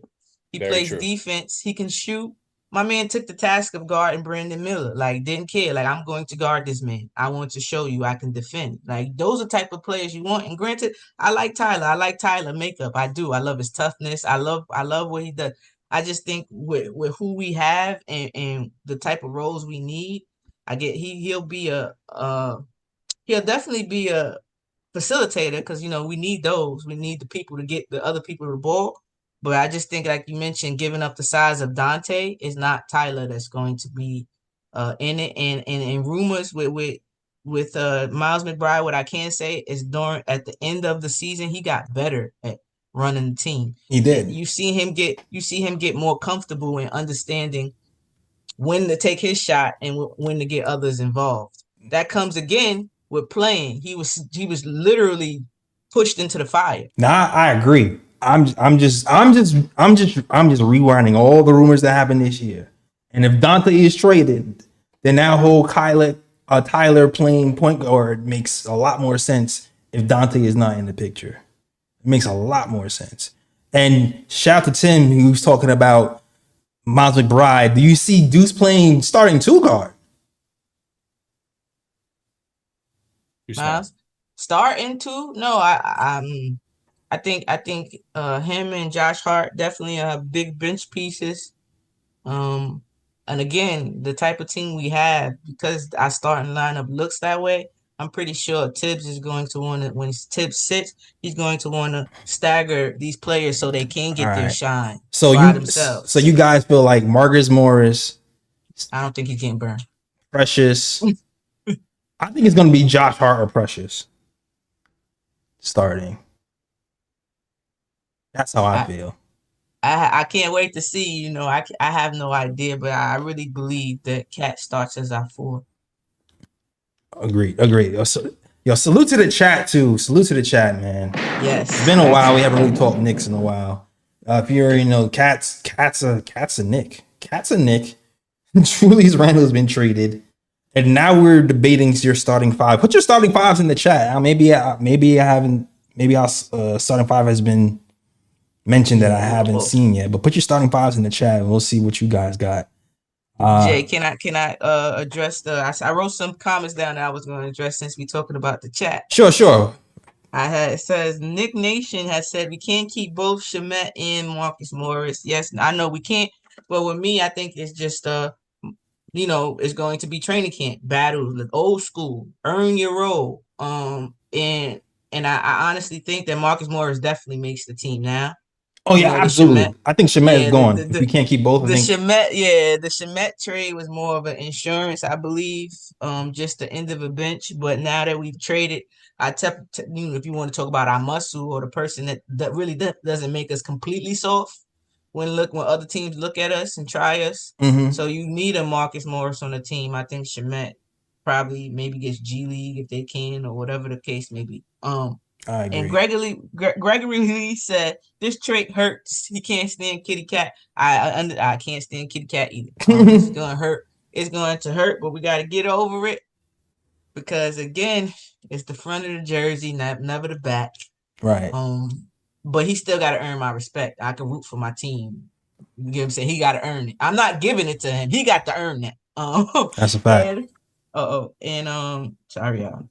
He plays defense. He can shoot. My man took the task of guarding Brandon Miller. Like, didn't care. Like, I'm going to guard this man. I want to show you I can defend. Like, those are the type of players you want. And granted, I like Tyler. I like Tyler makeup. I do. I love his toughness. I love what he does. I just think with who we have and the type of roles we need, he'll definitely be a facilitator because we need those. We need the people to get the other people the ball. But I just think, like you mentioned, giving up the size of Donte is not Tyler that's going to be in it. And rumors with Miles McBride, what I can say is at the end of the season, he got better at running the team. He did. You see him get more comfortable in understanding when to take his shot and when to get others involved. That comes again with playing. He was literally pushed into the fire. Nah, I agree. I'm just rewinding all the rumors that happened this year. And if Dante is traded, then that whole Tyler playing point guard makes a lot more sense if Dante is not in the picture. It makes a lot more sense. And shout out to Tim, who's talking about Miles McBride. Do you see Deuce playing starting 2 guard? Miles starting 2? No, I think him and Josh Hart definitely have big bench pieces. And again, the type of team we have, because our starting lineup looks that way, I'm pretty sure Tibbs is going to want to, when Tibbs sits, he's going to want to stagger these players so they can get their shine by themselves. So you guys feel like Marcus Morris? I don't think he's getting burned. Precious. I think it's going to be Josh Hart or Precious starting. That's how I feel. I can't wait to see. You know, I have no idea, but I really believe that Cat starts as our 4. Agreed. Yo, salute to the chat too. Salute to the chat, man. Yes. It's been a while. We haven't really talked Knicks in a while. If you already know, Cat's a Knick. Cat's a Knick. Julius Randle has been traded. And now we're debating your starting 5. Put your starting 5s in the chat. Maybe our starting 5 has been mentioned that I haven't seen yet. But put your starting 5s in the chat and we'll see what you guys got. Jay, can I address I wrote some comments down that I was going to address since we talking about the chat. Sure. It says Knick Nation has said we can't keep both Shamet and Marcus Morris. Yes, I know we can't. But with me, I think it's just it's going to be training camp battles, like old school, earn your role. And I honestly think that Marcus Morris definitely makes the team now. Oh yeah, absolutely. I think Shamet is gone. If we can't keep both, the Shamet trade was more of an insurance, I believe. Just the end of a bench. But now that we've traded, if you want to talk about our muscle or the person that really doesn't make us completely soft when other teams look at us and try us. Mm-hmm. So you need a Marcus Morris on the team. I think Shamet probably maybe gets G League if they can or whatever the case may be. I agree. And Gregory Lee said this trade hurts. He can't stand Kitty Cat. I can't stand Kitty Cat either. It's gonna hurt. It's going to hurt, but we got to get over it because again, it's the front of the jersey, never the back. Right. But he still got to earn my respect. I can root for my team. You get what I'm saying? He got to earn it. I'm not giving it to him. He got to earn that. That's a fact. Sorry, y'all.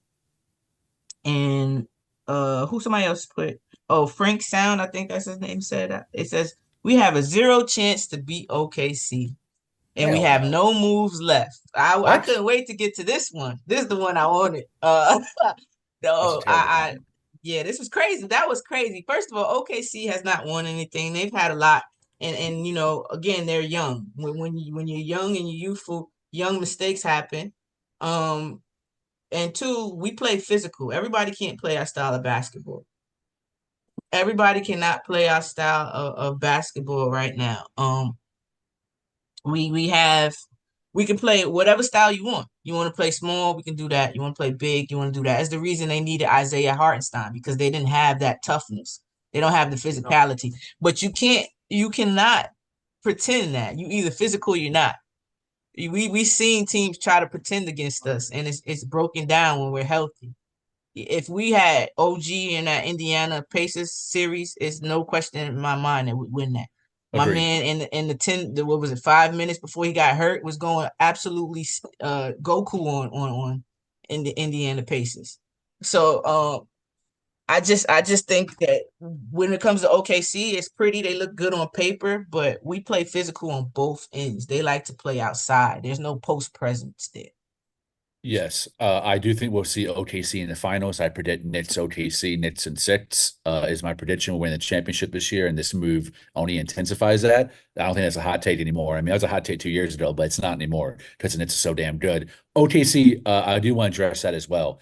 And who somebody else put? Oh, Frank Sound, I think that's his name, said that. It says we have a 0 chance to beat OKC. And we have no moves left. I couldn't wait to get to this one. This is the one I wanted. This was crazy. That was crazy. First of all, OKC has not won anything. They've had a lot, and again, they're young. When you're young and you're youthful, young mistakes happen. And 2, we play physical. Everybody can't play our style of basketball. Everybody cannot play our style of basketball right now. We can play whatever style you want. You want to play small, we can do that. You want to play big, you want to do that. That's the reason they needed Isaiah Hartenstein, because they didn't have that toughness. They don't have the physicality. But you cannot pretend that. You either physical or you're not. We seen teams try to pretend against us, and it's broken down when we're healthy. If we had OG in that Indiana Pacers series, it's no question in my mind that we'd win that. My man in the 5 minutes before he got hurt was going absolutely Goku on in the Indiana Pacers. So I just think that when it comes to OKC, it's pretty. They look good on paper, but we play physical on both ends. They like to play outside. There's no post presence there. Yes, I do think we'll see OKC in the finals. I predict Knicks, OKC, Knicks in 6 is my prediction. We'll win the championship this year, and this move only intensifies that. I don't think that's a hot take anymore. I mean, that was a hot take 2 years ago, but it's not anymore because the Knicks are so damn good. OKC, I do want to address that as well.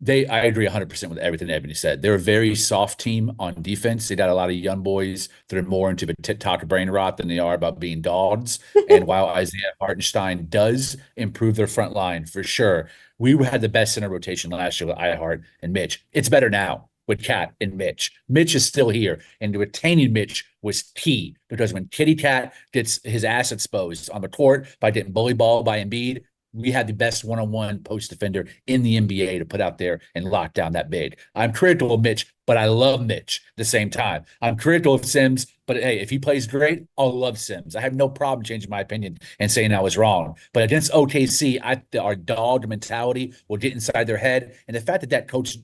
I agree 100% with everything Ebony said. They're a very soft team on defense. They got a lot of young boys that are more into the TikTok brain rot than they are about being dogs. And while Isaiah Hartenstein does improve their front line for sure, we had the best center rotation last year with iHeart and Mitch. It's better now with Cat and Mitch. Mitch is still here, and retaining Mitch was key because when Kitty Cat gets his ass exposed on the court by getting bully ball by Embiid, we had the best one-on-one post defender in the NBA to put out there and lock down that big. I'm critical of Mitch, but I love Mitch at the same time. I'm critical of Sims, but hey, if he plays great, I'll love Sims. I have no problem changing my opinion and saying I was wrong. But against OKC, our dog mentality will get inside their head. And the fact that coach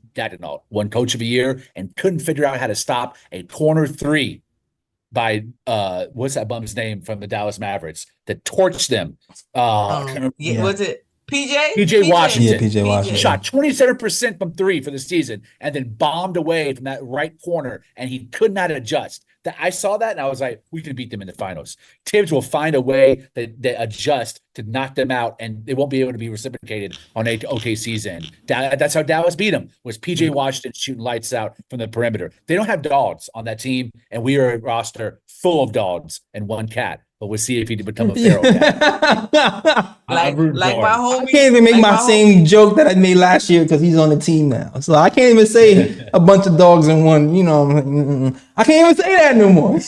won Coach of the Year and couldn't figure out how to stop a corner three by what's that bum's name from the Dallas Mavericks that torched them. Was it PJ? PJ Washington. Yeah, PJ Washington. Shot 27% from three for the season and then bombed away from that right corner, and he could not adjust. I saw that and I was like, we can beat them in the finals. Tibbs will find a way that they adjust to knock them out, and they won't be able to be reciprocated on OKC's end. That's how Dallas beat them, was PJ Washington shooting lights out from the perimeter. They don't have dogs on that team, and we are a roster full of dogs and one cat. But we'll see if he can become a feral cat. like my homie. I can't even make my same joke that I made last year because he's on the team now. So I can't even say a bunch of dogs in one, I can't even say that no more.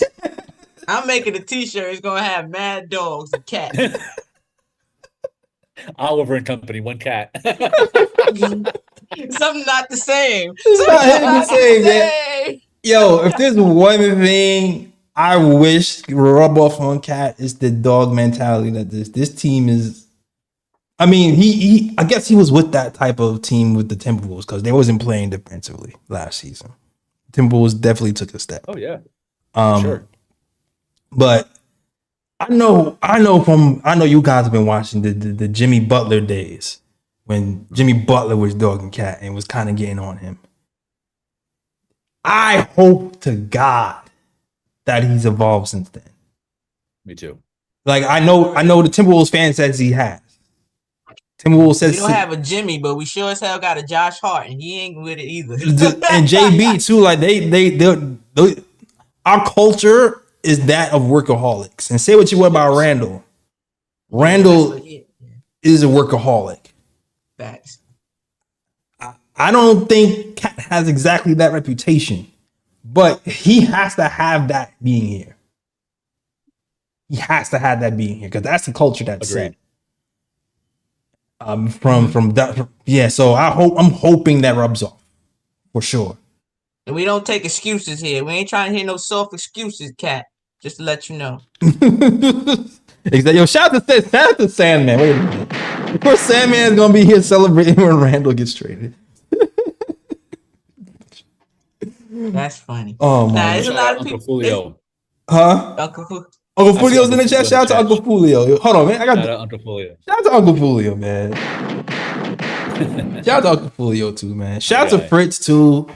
I'm making a t-shirt. It's going to have mad dogs and cats. Oliver and Company, one cat. Something not the same. It's not the same, man. Yo, if there's one thing I wish rub off on Cat is the dog mentality that this team is. I mean, I guess he was with that type of team with the Timberwolves because they wasn't playing defensively last season. Timberwolves definitely took a step. Oh yeah, sure. But I know you guys have been watching the Jimmy Butler days when Jimmy Butler was dogging Cat and was kind of getting on him. I hope to God that he's evolved since then. Me too. Like I know the Timberwolves fan says he has. Timberwolves says we don't have a Jimmy, but we sure as hell got a Josh Hart, and he ain't with it either. And JB too. Like they our culture is that of workaholics. And say what you want about Randle. Randle is a workaholic. Facts. I don't think Cat has exactly that reputation. But he has to have that being here. He has to have that being here because that's the culture that's set. From that, yeah. So I'm hoping that rubs off for sure. And we don't take excuses here. We ain't trying to hear no soft excuses, Cat. Just to let you know. Exactly. Yo, shout out to Sandman. Wait a minute. Of course, Sandman is gonna be here celebrating when Randle gets traded. That's funny. Oh my! There's a lot of people. Uncle Fulio. Huh? Uncle Fulio's in the chat. Shout out to Uncle Fulio. Hold on, man. Shout out Uncle Fulio. Shout out to Uncle Fulio, man. Shout out to Uncle Fulio too, man. Shout out to Fritz too.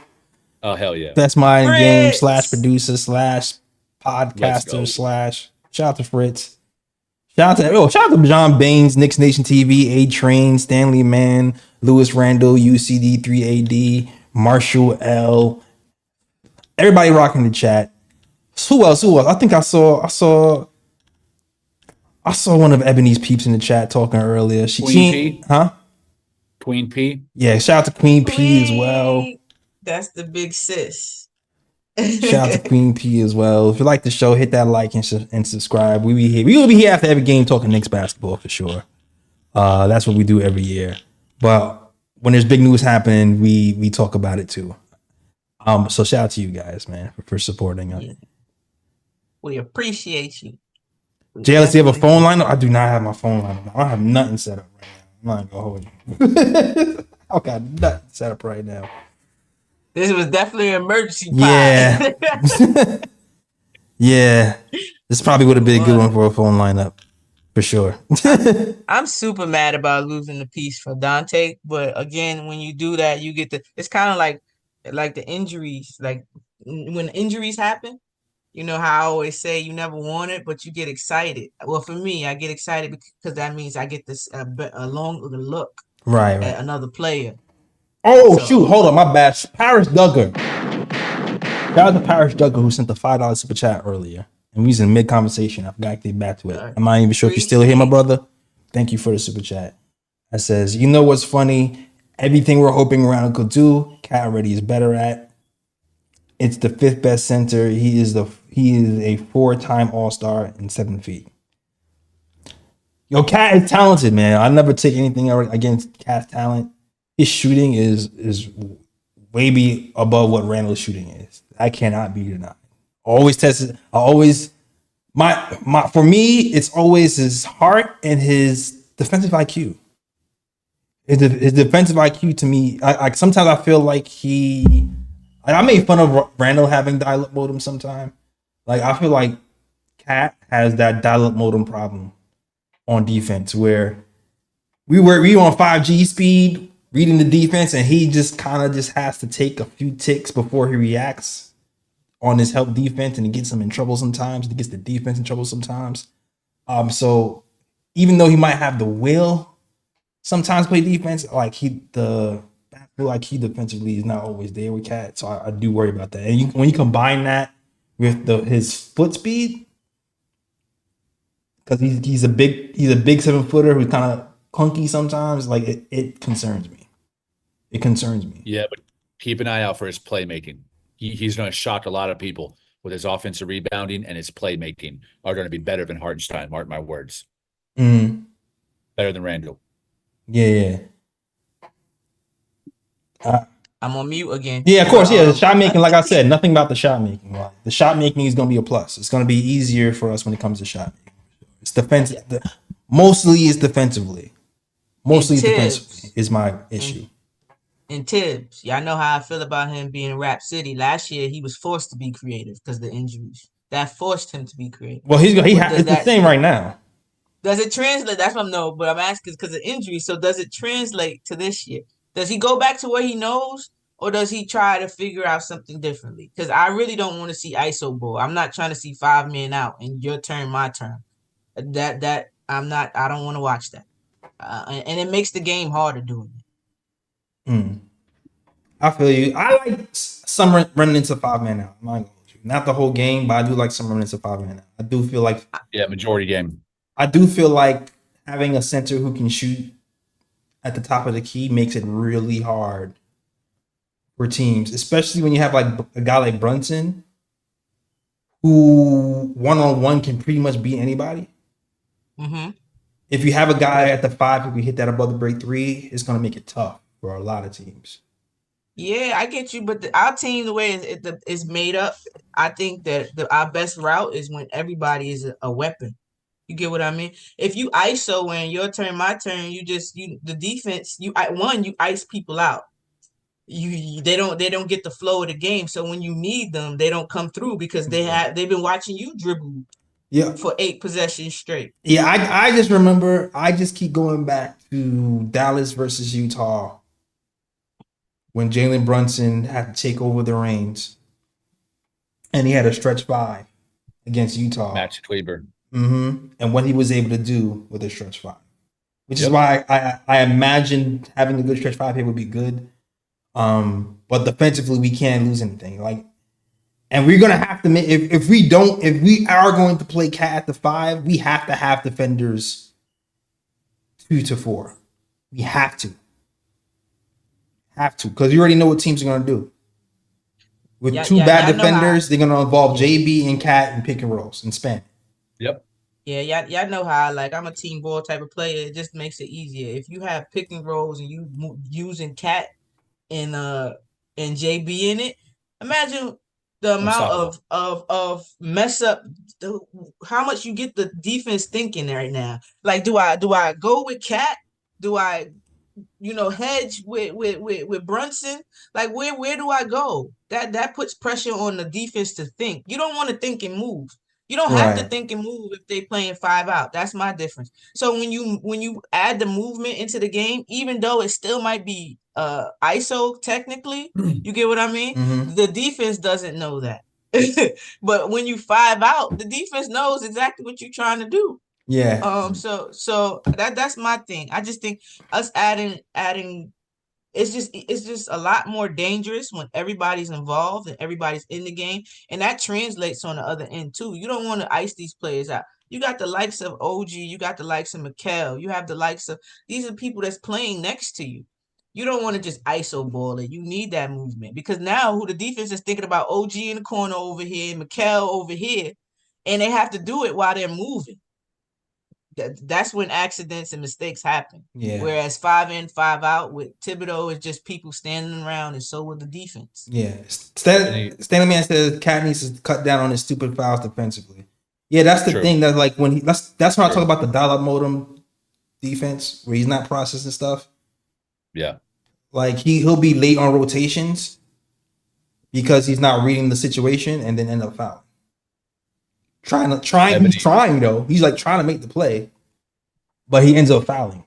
Oh hell yeah! That's my game / producer / podcaster / shout out to Fritz. Shout out to John Baines, Knicks Nation TV, A Train, Stanley Mann, Lewis Randle, UCD 3AD, Marshall L. Everybody rocking the chat. Who else? I think I saw one of Ebony's peeps in the chat talking earlier. Queen P? Huh? Queen P? Yeah, shout out to Queen P as well. That's the big sis. Shout out to Queen P as well. If you like the show, hit that like and subscribe. We will be here after every game talking Knicks basketball for sure. That's what we do every year. But when there's big news happening, we talk about it too. So shout out to you guys, man, for supporting us. We appreciate you. JLS, do you have a phone line? I do not have my phone line. I don't have nothing set up right now. I'm not gonna hold you. I got nothing set up right now. This was definitely an emergency pod. Yeah. Yeah. This probably would have been a good one for a phone lineup. For sure. I'm super mad about losing the piece for Dante. But again, when you do that, you get it's kind of like the injuries. Like when injuries happen, you know how I always say you never want it, but you get excited. Well, for me, I get excited because that means I get this a longer look right at another player. Oh So, shoot, hold on, my bad. Paris Duggar. Shout out to Paris Duggar who sent the $5 super chat earlier. And we was in mid conversation. I forgot to get back to it. I'm not even sure if you're still here, my brother. Thank you for the super chat. That says, you know what's funny? Everything we're hoping Randle could do, Cat already is better at. It's the 5th best center. He is a 4-time All-Star in 7 feet. Yo, Cat is talented, man. I never take anything against Cat's talent. His shooting is way be above what Randle's shooting is. I cannot be denied. Always tested. I always for me, it's always his heart and his defensive IQ. His defensive IQ to me, I sometimes I feel like I made fun of Randle having dial-up modem sometimes. Like I feel like Cat has that dial-up modem problem on defense where we on 5G speed reading the defense and he just kind of just has to take a few ticks before he reacts on his help defense, and it gets him in trouble sometimes. It gets the defense in trouble sometimes. So even though he might have the will sometimes play defense, like the IQ defensively is not always there with Cat. So I do worry about that. And when you combine that with his foot speed, because he's a big 7-footer who's kind of clunky sometimes, like it concerns me. It concerns me. Yeah, but keep an eye out for his playmaking. He's going to shock a lot of people with his offensive rebounding, and his playmaking are going to be better than Hartenstein. Mark my words. Mm-hmm. Better than Randle. Yeah. I'm on mute again. Yeah, of course. Yeah, the shot making, like I said, nothing about the shot making. Like, the shot making is going to be a plus. It's going to be easier for us when it comes to shot making. It's defensive. Mostly it's defensively. Mostly defensively is my issue. And Tibbs, y'all know how I feel about him being in Rap City. Last year, he was forced to be creative because of the injuries. That forced him to be creative. Well, it's the same right now. Does it translate? That's what I'm no, but I'm asking because of injuries. So does it translate to this year? Does he go back to what he knows, or does he try to figure out something differently? Because I really don't want to see ISO ball. I'm not trying to see 5 men out and your turn, my turn. That I'm not. I don't want to watch that, and it makes the game harder doing it. I feel you. I like some running into 5-man out. I'm not gonna hold you. Not the whole game, but I do like some running into 5-man out. I do feel like majority game. I do feel like having a center who can shoot at the top of the key makes it really hard for teams, especially when you have like a guy like Brunson, who 1-on-1 can pretty much beat anybody. Mm-hmm. If you have a guy at the 5 who can hit that above the break 3, it's gonna make it tough for a lot of teams. Yeah, I get you, but our team, the way it's made up, I think that our best route is when everybody is a weapon. You get what I mean? If you ISO and your turn, my turn, the defense, you ice people out. They don't get the flow of the game. So when you need them, they don't come through because they've been watching you dribble for 8 possessions straight. Yeah, I just remember, I just keep going back to Dallas versus Utah when Jalen Brunson had to take over the reins and he had a stretch 5 against Utah. Max Kleber. And what he was able to do with a stretch 5, which is why I imagined having a good stretch 5 here would be good. But defensively, we can't lose anything. Like, and we're gonna have to make if we are going to play Cat at the 5, we have to have defenders 2 to 4. We have to, because you already know what teams are gonna do. With 2 bad defenders, they're gonna involve JB and Cat and pick and rolls and spam. Yep. Yeah, y'all know how I'm a team ball type of player. It just makes it easier. If you have pick and rolls and you using Cat and JB in it, imagine the amount of mess up, how much you get the defense thinking right now. Like, do I go with Cat? Do I hedge with Brunson? Like, where do I go? That puts pressure on the defense to think. You don't want to think and move. You don't have to think and move if they playing 5 out. That's my difference. So when you add the movement into the game, even though it still might be ISO technically, you get what I mean? The defense doesn't know that. But when you 5 out, the defense knows exactly what you're trying to do. Yeah. So that's my thing. I just think us adding It's just a lot more dangerous when everybody's involved and everybody's in the game, and that translates on the other end too. You don't want to ice these players out. You got the likes of OG, you got the likes of Mikel, you have the likes of these are people that's playing next to you. You don't want to just ISO ball it. You need that movement because now who the defense is thinking about OG in the corner over here, Mikel over here, and they have to do it while they're moving. That's when accidents and mistakes happen. Yeah. Whereas 5 in, 5 out with Thibodeau is just people standing around, and so will the defense. Yeah. Stanley Man says Cat needs to cut down on his stupid fouls defensively. Yeah, that's the thing. That's like when that's when I talk about the dial-up modem defense where he's not processing stuff. Yeah. Like he'll be late on rotations because he's not reading the situation and then end up fouling. He's trying though. He's like trying to make the play, but he ends up fouling.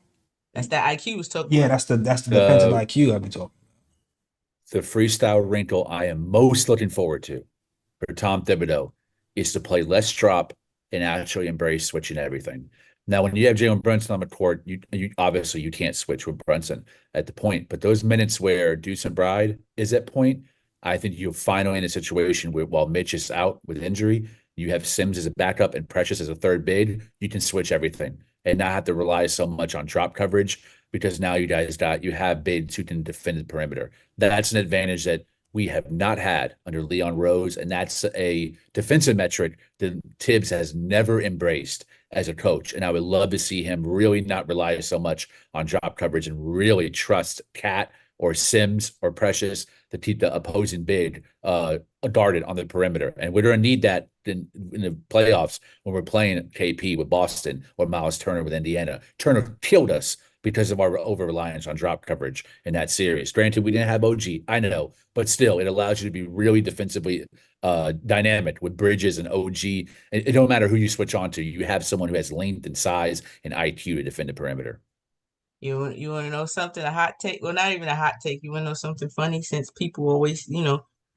That's that IQ was talking. Yeah, that's the defensive IQ I've been talking about. The freestyle wrinkle I am most looking forward to for Tom Thibodeau is to play less drop and actually embrace switching everything. Now, when you have Jalen Brunson on the court, you obviously you can't switch with Brunson at the point, but those minutes where Deuce and Bride is at point, I think you're finally in a situation where while Mitch is out with injury, you have Sims as a backup and Precious as a third big, you can switch everything and not have to rely so much on drop coverage because now you have bigs who can defend the perimeter. That's an advantage that we have not had under Leon Rose, and that's a defensive metric that Tibbs has never embraced as a coach. And I would love to see him really not rely so much on drop coverage and really trust Cat or Sims or Precious to keep the opposing big guarded on the perimeter. And we're going to need that in the playoffs when we're playing KP with Boston or Miles Turner with Indiana. Turner killed us because of our over-reliance on drop coverage in that series. Granted, we didn't have OG, I know, but still, it allows you to be really defensively dynamic with Bridges and OG. It don't matter who you switch on to. You have someone who has length and size and IQ to defend the perimeter. You want to know something? A hot take? Well, not even a hot take. You want to know something funny? Since people always,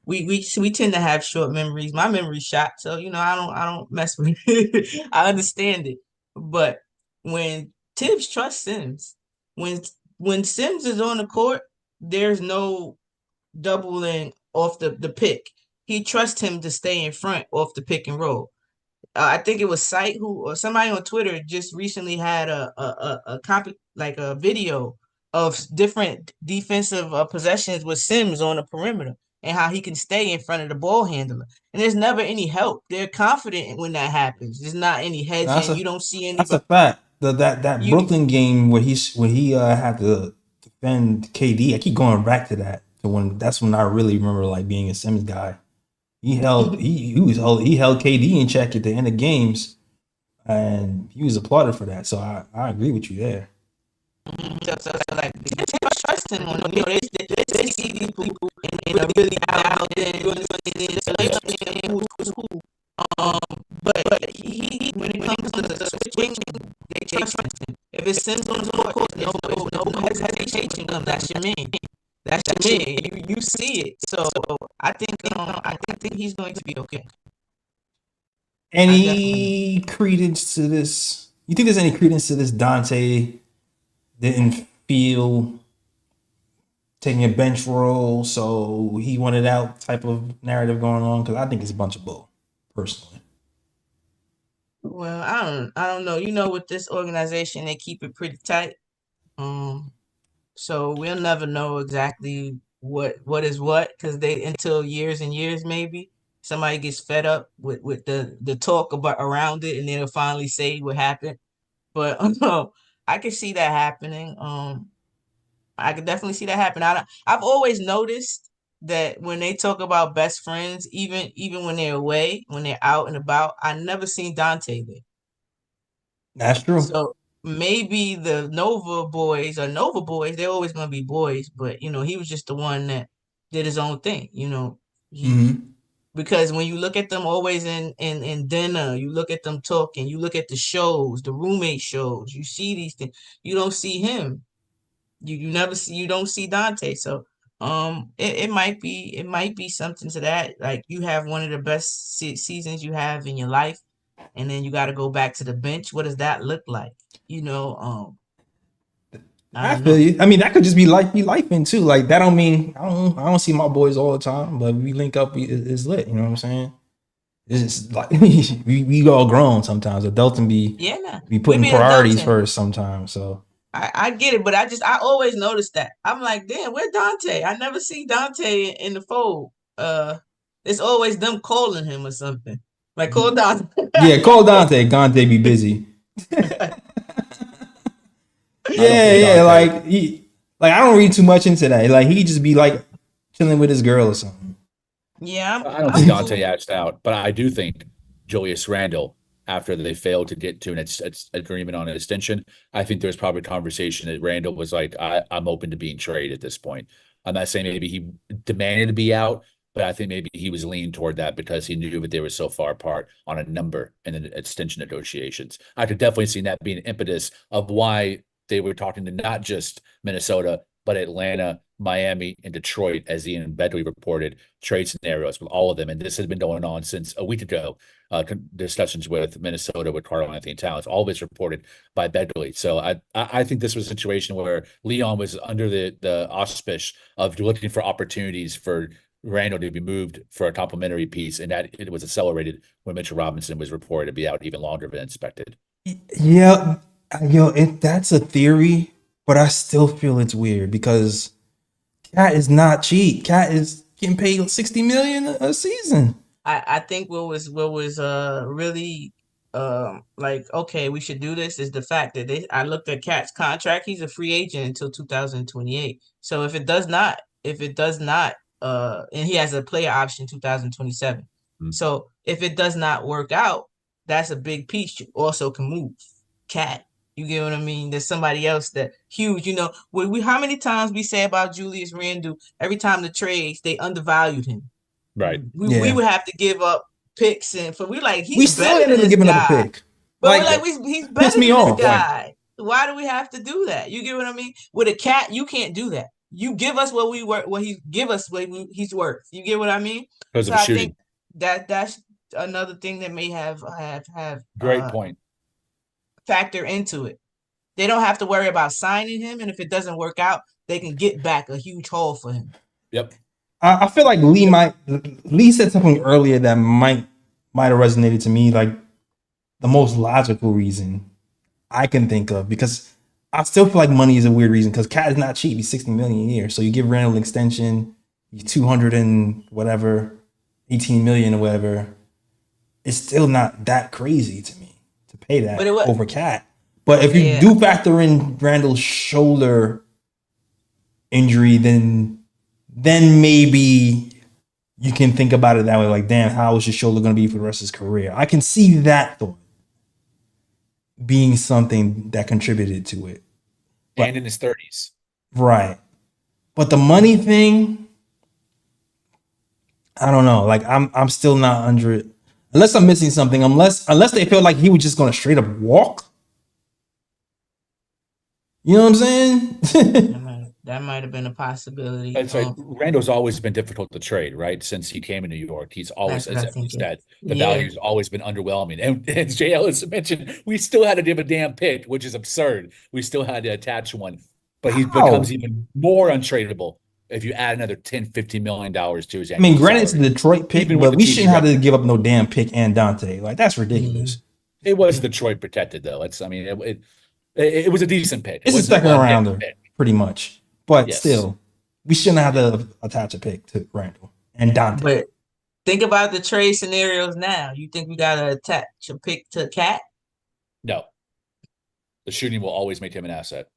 we tend to have short memories. My memory's shot, so I don't mess with it. I understand it, but when Tibbs trusts Sims, when Sims is on the court, there's no doubling off the pick. He trusts him to stay in front off the pick and roll. I think it was Sight or somebody on Twitter just recently had a video of different defensive possessions with Sims on the perimeter and how he can stay in front of the ball handler. And there's never any help. They're confident when that happens. There's not any hedging. You don't see any. That's a fact. That Brooklyn game where he had to defend KD. I keep going back to that. That's when I really remember like being a Sims guy. He held KD in check at the end of games, and he was applauded for that. So I agree with you there. So like trust him on they see these people and really out there doing who's who. But he when it comes to the switching, they trust him. If it's Sims on the court, no hesitation. That's your man. That's your man. You see it. So I think he's going to be okay. Any credence to this? You think there's any credence to this? Dante didn't feel taking a bench role, so he wanted out type of narrative going on? Because I think it's a bunch of bull, personally. Well, I don't know. With this organization, they keep it pretty tight. So we'll never know exactly what is what because until years and years maybe somebody gets fed up with the talk about around it and then they'll finally say what happened. But I can see that happening. I could definitely see that happen. I've always noticed that when they talk about best friends, even when they're away, when they're out and about, I never seen Dante there. That's true. So maybe the Nova boys, they're always going to be boys, but he was just the one that did his own thing, because when you look at them always in dinner, you look at them talking, you look at the shows, the roommate shows, you see these things, you don't see him. You don't see Dante. So it might be something to that. Like you have one of the best seasons you have in your life, and then you got to go back to the bench. What does that look like? The I don't feel know. you. I mean, that could just be life in too. Like that don't mean I don't see my boys all the time, but we link up. It's lit. You know what I'm saying? It's like we all grown sometimes. Adults and Yeah, nah. be We putting being adults priorities and first sometimes. So I get it, but I always notice that. I'm like, damn, where Dante? I never see Dante in the fold. It's always them calling him or something. Like call Dante. yeah, call Dante. Dante be busy. I don't Yeah, think yeah. Dante. Like I don't read too much into that. Like he just be like chilling with his girl or something. Yeah, I don't think I'm Dante cool. asked out, but I do think Julius Randle, after they failed to get to an agreement on an extension, I think there's probably a conversation that Randle was like, I'm open to being traded at this point. I'm not saying maybe he demanded to be out, but I think maybe he was leaning toward that because he knew that they were so far apart on a number and then extension negotiations. I could definitely see that being an impetus of why they were talking to not just Minnesota, but Atlanta, Miami, and Detroit, as Ian Bedley reported, trade scenarios with all of them. And this has been going on since a week ago. Discussions with Minnesota with Karl and Anthony Towns, all of it's reported by Bedley. So I think this was a situation where Leon was under the auspice of looking for opportunities for Randle to be moved for a complimentary piece, and that it was accelerated when Mitchell Robinson was reported to be out even longer than expected. Yeah, that's a theory, but I still feel it's weird because Cat is not cheap. Cat is getting paid 60 million a season. I think what was really like okay, we should do this is the fact that I looked at Cat's contract. He's a free agent until 2028. So if it does not and he has a player option 2027. Mm. So if it does not work out, that's a big piece you also can move. Cat. You get what I mean? There's somebody else that huge, we how many times we say about Julius Randle, every time the trades, they undervalued him. Right. We Yeah, would have to give up picks and for we like we he's still better than ended up this giving up a guy. pick. But we're like Like he's piss better me than this off. Point. guy. Why do we have to do that? You get what I mean? With a Cat, you can't do that. You give us what we work, what he give us what he's worth. You get what I mean? Because So of I think shooting. that's another thing that may have Great point. factor into it. They don't have to worry about signing him, and if it doesn't work out, they can get back a huge haul for him. Yep. I feel like Lee said something earlier that might have resonated to me, like the most logical reason I can think of, because I still feel like money is a weird reason because Cat is not cheap. He's 60 million a year. So you give Randall an extension, he's 200 and whatever, 18 million or whatever. It's still not that crazy to me to pay that over Cat. But if you do factor in Randall's shoulder injury, then maybe you can think about it that way. Like, damn, how is his shoulder going to be for the rest of his career? I can see that thought being something that contributed to it. But, and in his 30s. Right. But the money thing, I don't know. Like, I'm still not under it. Unless I'm missing something. Unless they felt like he was just going to straight up walk. You know what I'm saying? That might have been a possibility. It's like Randall's always been difficult to trade, right? Since he came in New York, he's always, as Evan said, the value's always been underwhelming. And as Jay Ellis mentioned, we still had to give a damn pick, which is absurd. We still had to attach one, but he becomes even more untradeable if you add another $10-15 million to his. I mean, granted, it's a Detroit pick, but we shouldn't have to give up no damn pick and Dante. Like, that's ridiculous. It was Detroit protected though. It was a decent pick. It's a second rounder, pretty much. But still, we shouldn't have to attach a pick to Randle and Dante. But think about the trade scenarios now. You think we got to attach a pick to Cat? No. The shooting will always make him an asset.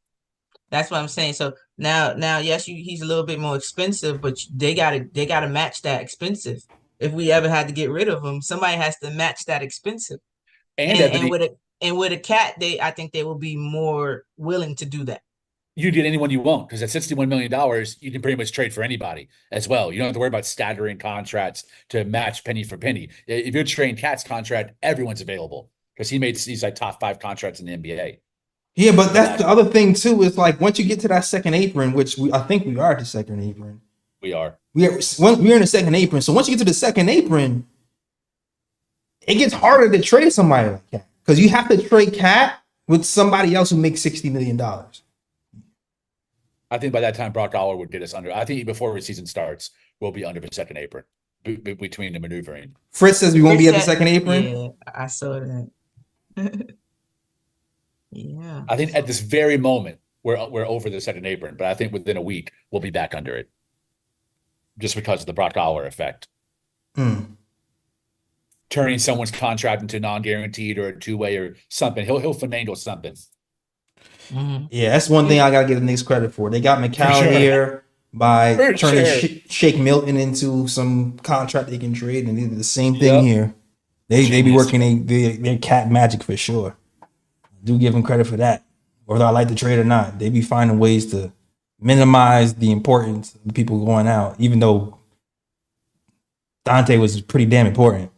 That's what I'm saying. So now, yes, he's a little bit more expensive, but they gotta match that expensive. If we ever had to get rid of him, somebody has to match that expensive. And with a Cat, I think they will be more willing to do that. You get anyone you want because at $61 million, you can pretty much trade for anybody as well. You don't have to worry about staggering contracts to match penny for penny. If you're trading Cat's contract, everyone's available because he's like top 5 contracts in the NBA. Yeah, but that's the other thing too. Is like once you get to that second apron, which I think we are at the second apron. We're in the second apron. So once you get to the second apron, it gets harder to trade somebody like Cat because you have to trade Cat with somebody else who makes $60 million. I think by that time, Brock Aller would get us under. I think before the season starts, we'll be under the second apron between the maneuvering. Fritz says we won't be at the second apron. Yeah, I saw that. Yeah. I think at this very moment, we're over the second apron, but I think within a week, we'll be back under it. Just because of the Brock Aller effect. Turning someone's contract into non-guaranteed or a two-way or something. He'll finagle something. Yeah, that's one thing I gotta give the Knicks credit for. They got McCown here by turning Shake Milton into some contract they can trade, and they did the same thing here. They be working their cat magic for sure. I do give them credit for that. Whether I like the trade or not, they be finding ways to minimize the importance of people going out, even though Dante was pretty damn important.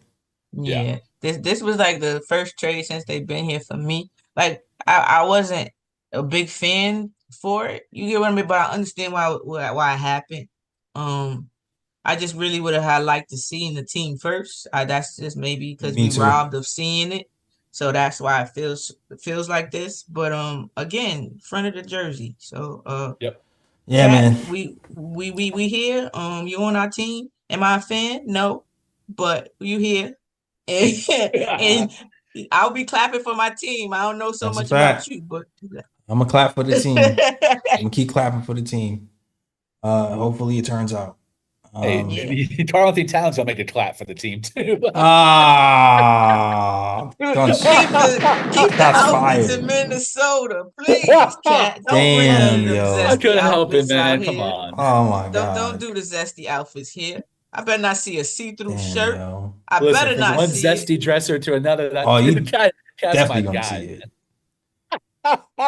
Yeah. This was like the first trade since they've been here for me. Like I wasn't a big fan for it. You get what I mean? But I understand why it happened. I just really would have liked to see in the team first. That's just maybe because we robbed of seeing it. So that's why it feels like this. But again, front of the jersey. So yeah, man. We here. You on our team? Am I a fan? No, but you here, and I'll be clapping for my team. I don't know so much about you, but I'm gonna clap for the team. I'm gonna keep clapping for the team. Hopefully it turns out. Karl Anthony Towns will make a clap for the team too. Keep the outfits in Minnesota, please, Cat. Don't bring the zesty I couldn't help it, outfits man. out Come here. on. Oh my god! Don't do the zesty outfits here. I better not see a see-through shirt. Yo. Listen, better not one see zesty it. dresser to another. You Cat's definitely my gonna guy, see it.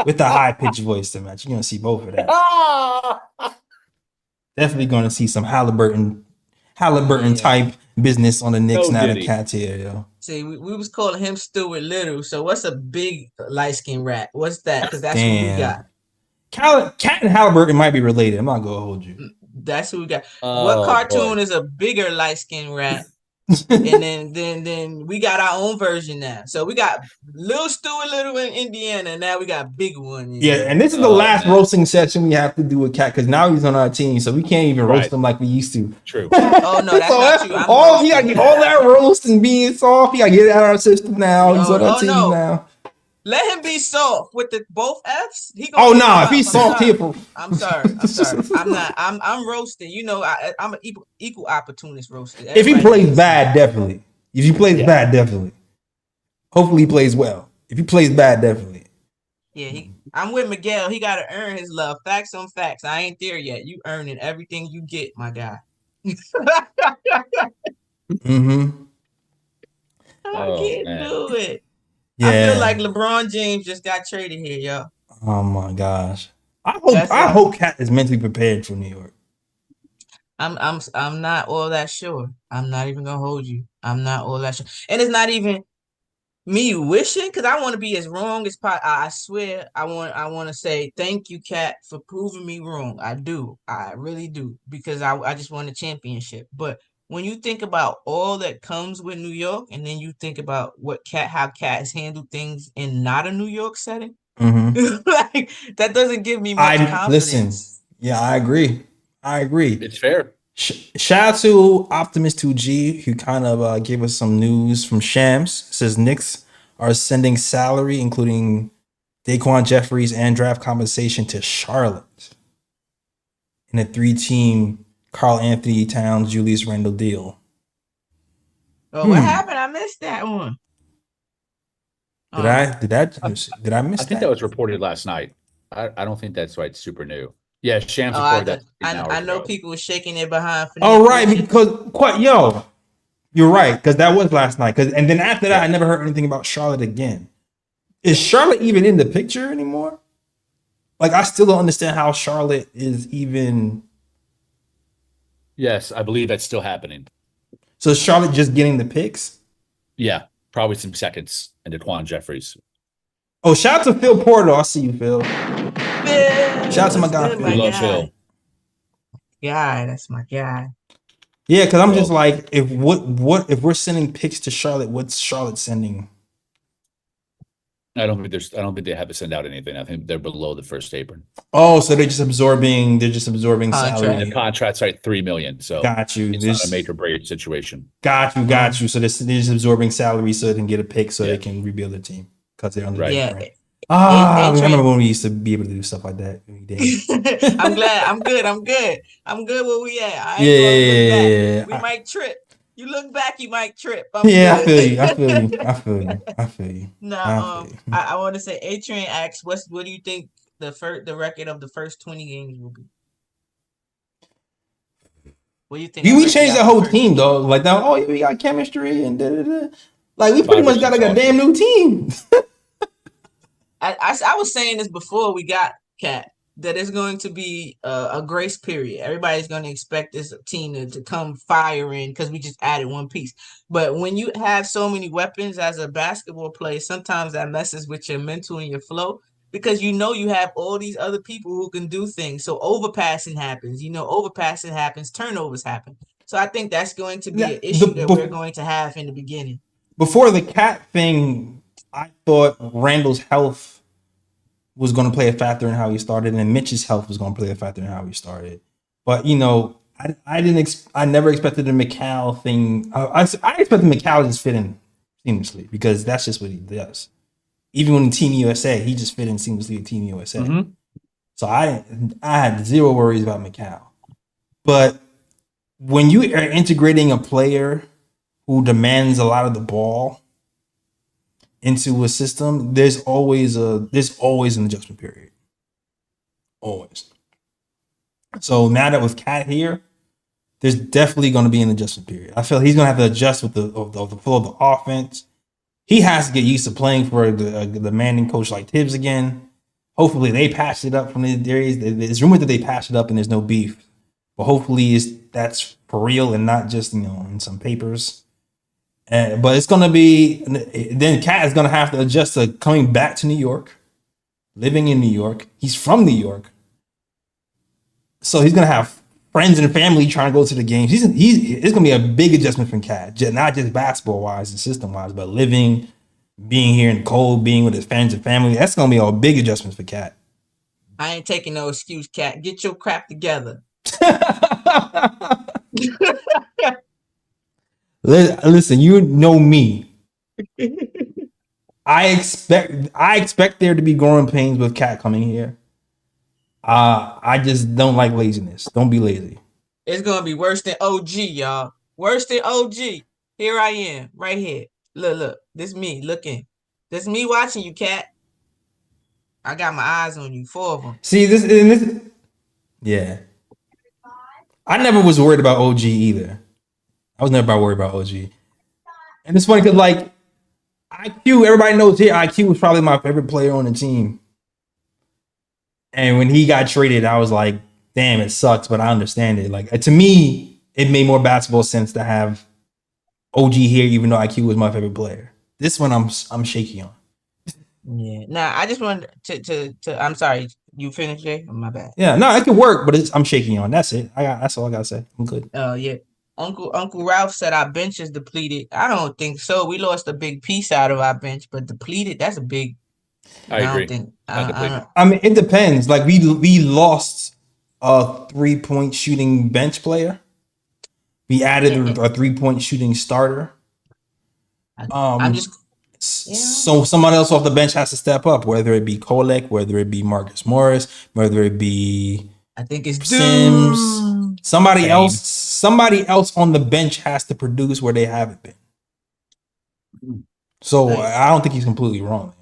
With the high pitched voice to match, you're gonna see both of that. Definitely gonna see some Halliburton type business on the Knicks now that Cat's here, yo. See, we was calling him Stuart Little. So what's a big light skin rat? What's that? Because that's what we got. Cat and Halliburton might be related. I'm not gonna hold you. That's who we got. What cartoon is a bigger light skin rat? And then we got our own version now. So we got little Stuart Little in Indiana, and now we got big one. Yeah, and this is the last roasting session we have to do with Cat because now he's on our team, so we can't even roast him like we used to. True. Oh no, that's not true. You gotta get all that roast and being soft. You gotta get it out of our system now. He's on our team now. Let him be soft with the both F's. If he's soft, I'm sorry. I'm not. I'm roasted. You know, I'm an equal opportunist roasted. If he plays bad, definitely. If he plays bad, definitely. Hopefully, he plays well. If he plays bad, definitely. Yeah, I'm with Miguel. He got to earn his love. Facts on facts. I ain't there yet. You earning everything you get, my guy. Mm-hmm. I can't do it. Yeah. I feel like LeBron James just got traded here, yo. Oh my gosh. I hope Cat is mentally prepared for New York. I'm not all that sure. I'm not even gonna hold you. I'm not all that sure. And it's not even me wishing, because I want to be as wrong as possible. I swear I want to say thank you, Cat, for proving me wrong. I do. I really do. Because I just won a championship. But when you think about all that comes with New York, and then you think about how Cat has handled things in not a New York setting, like that doesn't give me much confidence. Listen, yeah, I agree. It's fair. Shout out to Optimist2G, who kind of gave us some news from Shams. Says Knicks are sending salary, including Daquan Jeffries and draft compensation, to Charlotte in a 3-team Karl Anthony Towns, Julius Randle deal. Oh, what happened? I missed that one. Did I miss I think that was reported last night. I don't think that's right. Super new. Yeah, Shams reported that. I know people were shaking their behind. Oh, right, because you're right, because that was last night. And then after that, I never heard anything about Charlotte again. Is Charlotte even in the picture anymore? Like, I still don't understand how Charlotte is even. Yes, I believe that's still happening. So is Charlotte just getting the picks? Yeah, probably some seconds and Daquan Jeffries. Oh, shout out to Phil Porter. I see you, Phil. Shout out to my guy. We love Phil. Yeah, that's my guy. Yeah, because I'm just like, if we're sending picks to Charlotte, what's Charlotte sending? I don't think they have to send out anything. I think they're below the first apron. Oh, so they're just absorbing Contract. salary. The contract's like $3 million, so Got you. it's not a make or break situation. Got you. So they're just absorbing salary so they can get a pick so they can rebuild their team because they're under the Yeah. brand. I remember when we used to be able to do stuff like that. I'm glad. I'm good. I'm good where we at. I Yeah. We might trip. You look back, you might trip. I feel you. Now, I want to say, A-Train asks, what do you think the record of the first 20 games will be? What do you think? We changed the whole team, dog. Like that. Oh, yeah, we got chemistry and like we pretty much got like a damn new team. I was saying this before we got Cat, that it's going to be a grace period. Everybody's going to expect this team to come firing because we just added one piece. But when you have so many weapons as a basketball player, sometimes that messes with your mental and your flow because you have all these other people who can do things. So overpassing happens. Turnovers happen. So I think that's going to be an issue that we're going to have in the beginning. Before the Cat thing, I thought Randle's health was going to play a factor in how he started, and Mitch's health was going to play a factor in how he started. But I never expected the McCall thing. I expected McCall to just fit in seamlessly because that's just what he does. Even when Team USA, he just fit in seamlessly with Team USA. Mm-hmm. So I had zero worries about McCall. But when you are integrating a player who demands a lot of the ball into a system, there's always an adjustment period. Always. So now that with Cat here, there's definitely going to be an adjustment period. I feel he's going to have to adjust with the flow of the offense. He has to get used to playing for the demanding coach like Tibbs again. Hopefully they patched it up from the areas. It's rumored that they patched it up and there's no beef. But hopefully that's for real and not just in some papers. But it's going to be, then Cat is going to have to adjust to coming back to New York, living in New York. He's from New York. So he's going to have friends and family trying to go to the games. It's going to be a big adjustment from Cat, not just basketball-wise and system-wise, but living, being here in the cold, being with his friends and family. That's going to be a big adjustment for Cat. I ain't taking no excuse, Cat. Get your crap together. Listen, you know me. I expect there to be growing pains with Cat coming here. I just don't like laziness. Don't be lazy. It's gonna be worse than OG, y'all. Worse than OG. Here I am, right here. Look. This me looking. This me watching you, Cat. I got my eyes on you, 4 of them. See this. Yeah. I never was worried about OG either. I was never worried about OG. And it's funny because like IQ, everybody knows here, IQ was probably my favorite player on the team. And when he got traded, I was like, damn, it sucks, but I understand it. Like to me, it made more basketball sense to have OG here, even though IQ was my favorite player. This one I'm shaky on. Yeah. Nah, I just wanted to I'm sorry. You finished, Jay? My bad. Yeah, no, it can work, but I'm shaky on. That's it. That's all I gotta say. I'm good. Oh yeah. Uncle Ralph said our bench is depleted. I don't think so. We lost a big piece out of our bench, but depleted, that's a big. I agree. I mean, it depends. Like we lost a 3-point shooting bench player. We added a 3-point shooting starter. So somebody else off the bench has to step up, whether it be Kolek, whether it be Marcus Morris, whether it be I think it's Sims. Somebody else on the bench has to produce where they haven't been. So I don't think he's completely wrong.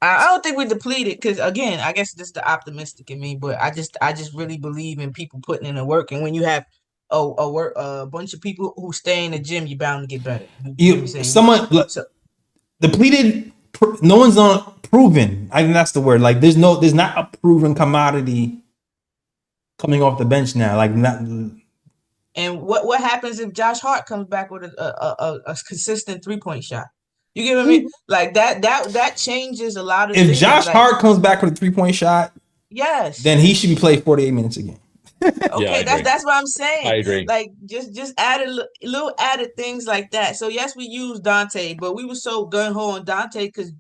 I don't think we're depleted because again, I guess this is the optimistic in me, but I just really believe in people putting in the work, and when you have a bunch of people who stay in the gym, you're bound to get better. Depleted. No one's not proven. I think that's the word. Like there's not a proven commodity coming off the bench now. Like not. And what happens if Josh Hart comes back with a consistent 3-point shot? You get what I mean? Like that changes a lot of things. If Josh Hart comes back with a 3-point shot, yes, then he should be played 48 minutes again. Okay, that's what I'm saying. I agree. Like just added little added things like that. So yes, we used Dante, but we were so gun ho on Dante because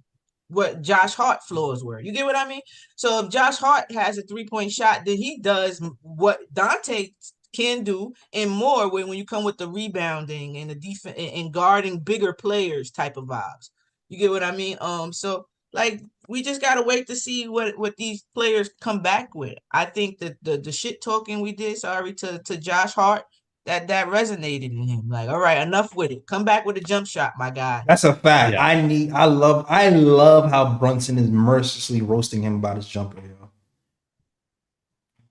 what Josh Hart floors were. You get what I mean? So if Josh Hart has a 3-point shot, then he does what Dante can do and more when you come with the rebounding and the defense and guarding bigger players type of vibes. You get what I mean? So like we just gotta wait to see what these players come back with. I think that the shit talking we did, sorry, to Josh Hart, that resonated in him. Like, all right, enough with it. Come back with a jump shot, my guy. That's a fact. Yeah. I love how Brunson is mercilessly roasting him about his jumper, yo.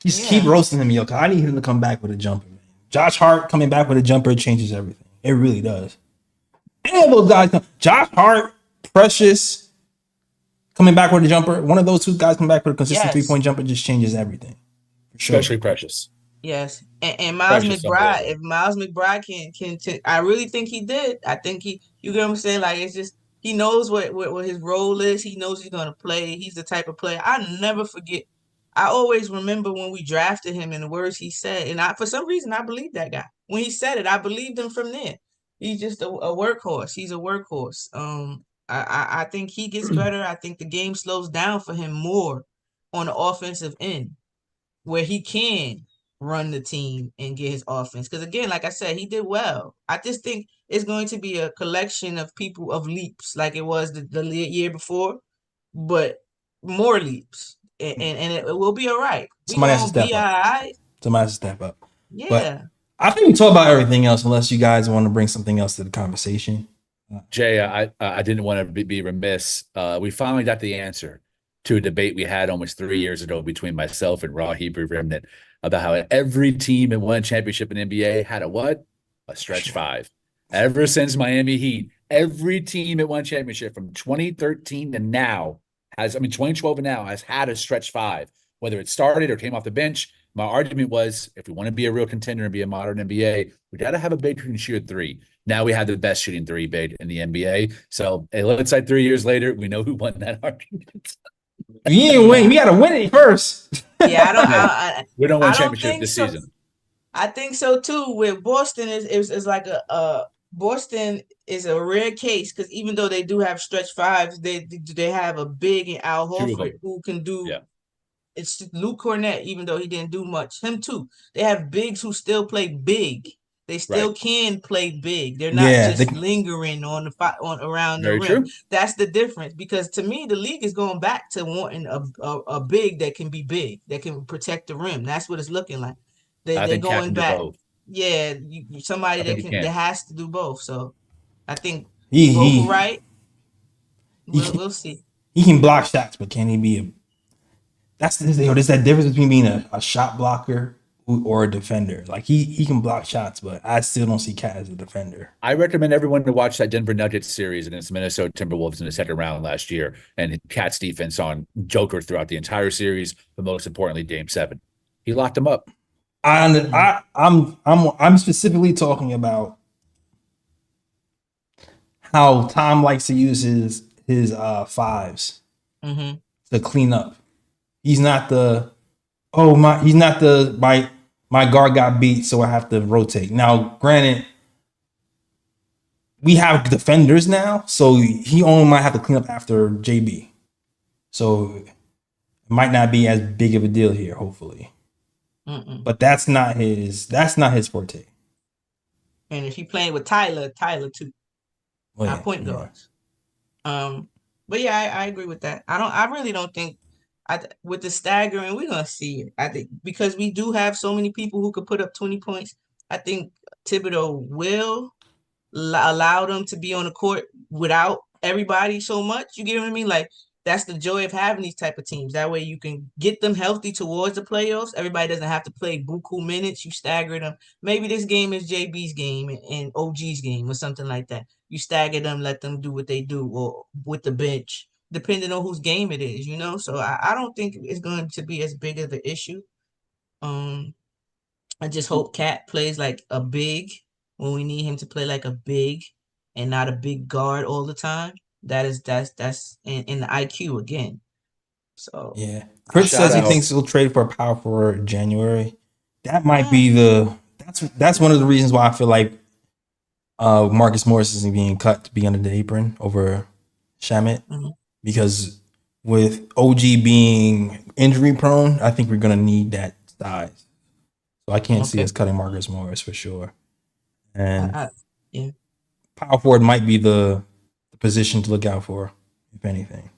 Just keep roasting him, yo, because I need him to come back with a jumper, man. Josh Hart coming back with a jumper changes everything. It really does. Any of those guys, Josh Hart, Precious, coming back with a jumper. One of those two guys come back with a consistent 3-point jumper just changes everything. For sure. Especially Precious. Yes, and Miles Precious McBride. If Miles McBride can, I really think he did. I think you get what I'm saying. Like it's just he knows what his role is. He knows he's gonna play. He's the type of player. I never forget. I always remember when we drafted him and the words he said, and for some reason I believed that guy when he said it. I believed him from there. He's just a workhorse. He's a workhorse. I think he gets better. I think the game slows down for him more on the offensive end, where he can run the team and get his offense. Because again, like I said, he did well. I just think it's going to be a collection of people of leaps, like it was the year before, but more leaps, and it will be all right. Somebody has to step up. Somebody has to step up. Yeah. But I think we talk about everything else, unless you guys want to bring something else to the conversation. Jay, I didn't want to be remiss. We finally got the answer to a debate we had almost 3 years ago between myself and Raw Hebrew Remnant about how every team that won a championship in NBA had a stretch five. Ever since Miami Heat, every team that won a championship from 2013 to now 2012 and now has had a stretch five, whether it started or came off the bench. My argument was, if we want to be a real contender and be a modern NBA, we got to have a big who can shoot three. Now we have the best shooting three big in the NBA. So let's say 3 years later, we know who won that argument. You didn't win. We got to win it first. Yeah, we don't win championship this season. I think so too. With Boston is like Boston is a rare case because even though they do have stretch fives, they have a big and Al Horford who can do. Yeah. It's Luke Cornett, even though he didn't do much. Him too. They have bigs who still play big. They still can play big. They're not just lingering on around the rim. True. That's the difference. Because to me, the league is going back to wanting a big that can be big, that can protect the rim. That's what it's looking like. They're going back. Yeah, somebody that has to do both. So I think both right. We'll see. He can block shots, but can he be a? There's that difference between being a shot blocker or a defender. Like he can block shots, but I still don't see Cat as a defender. I recommend everyone to watch that Denver Nuggets series against Minnesota Timberwolves in the second round last year, and Cat's defense on Joker throughout the entire series, but most importantly, Game 7. He locked him up. I'm specifically talking about how Tom likes to use his fives to clean up. He's not my guard got beat, so I have to rotate. Now, granted, we have defenders now, so he only might have to clean up after JB. So it might not be as big of a deal here, hopefully. But that's not his forte. And if he playing with Tyler too. Point guards. But yeah, I agree with that. I really don't think with the staggering, we're gonna see it. I think because we do have so many people who could put up 20 points. I think Thibodeau will allow them to be on the court without everybody so much. You get what I mean? Like that's the joy of having these type of teams. That way you can get them healthy towards the playoffs. Everybody doesn't have to play buku minutes. You stagger them. Maybe this game is JB's game and OG's game or something like that. You stagger them, let them do what they do, or with the bench, depending on whose game it is, you know? So I don't think it's going to be as big of an issue. I just hope Cat plays like a big when we need him to play like a big and not a big guard all the time. That's in the IQ again. So yeah. Chris says he thinks he'll trade for a power forward in January. That might be that's one of the reasons why I feel like Marcus Morris isn't being cut to be under the apron over Shamet. because with OG being injury prone, I think we're gonna need that size. So I can't see Okay. us cutting Marcus Morris for sure. And Yeah. power forward might be the position to look out for, if anything.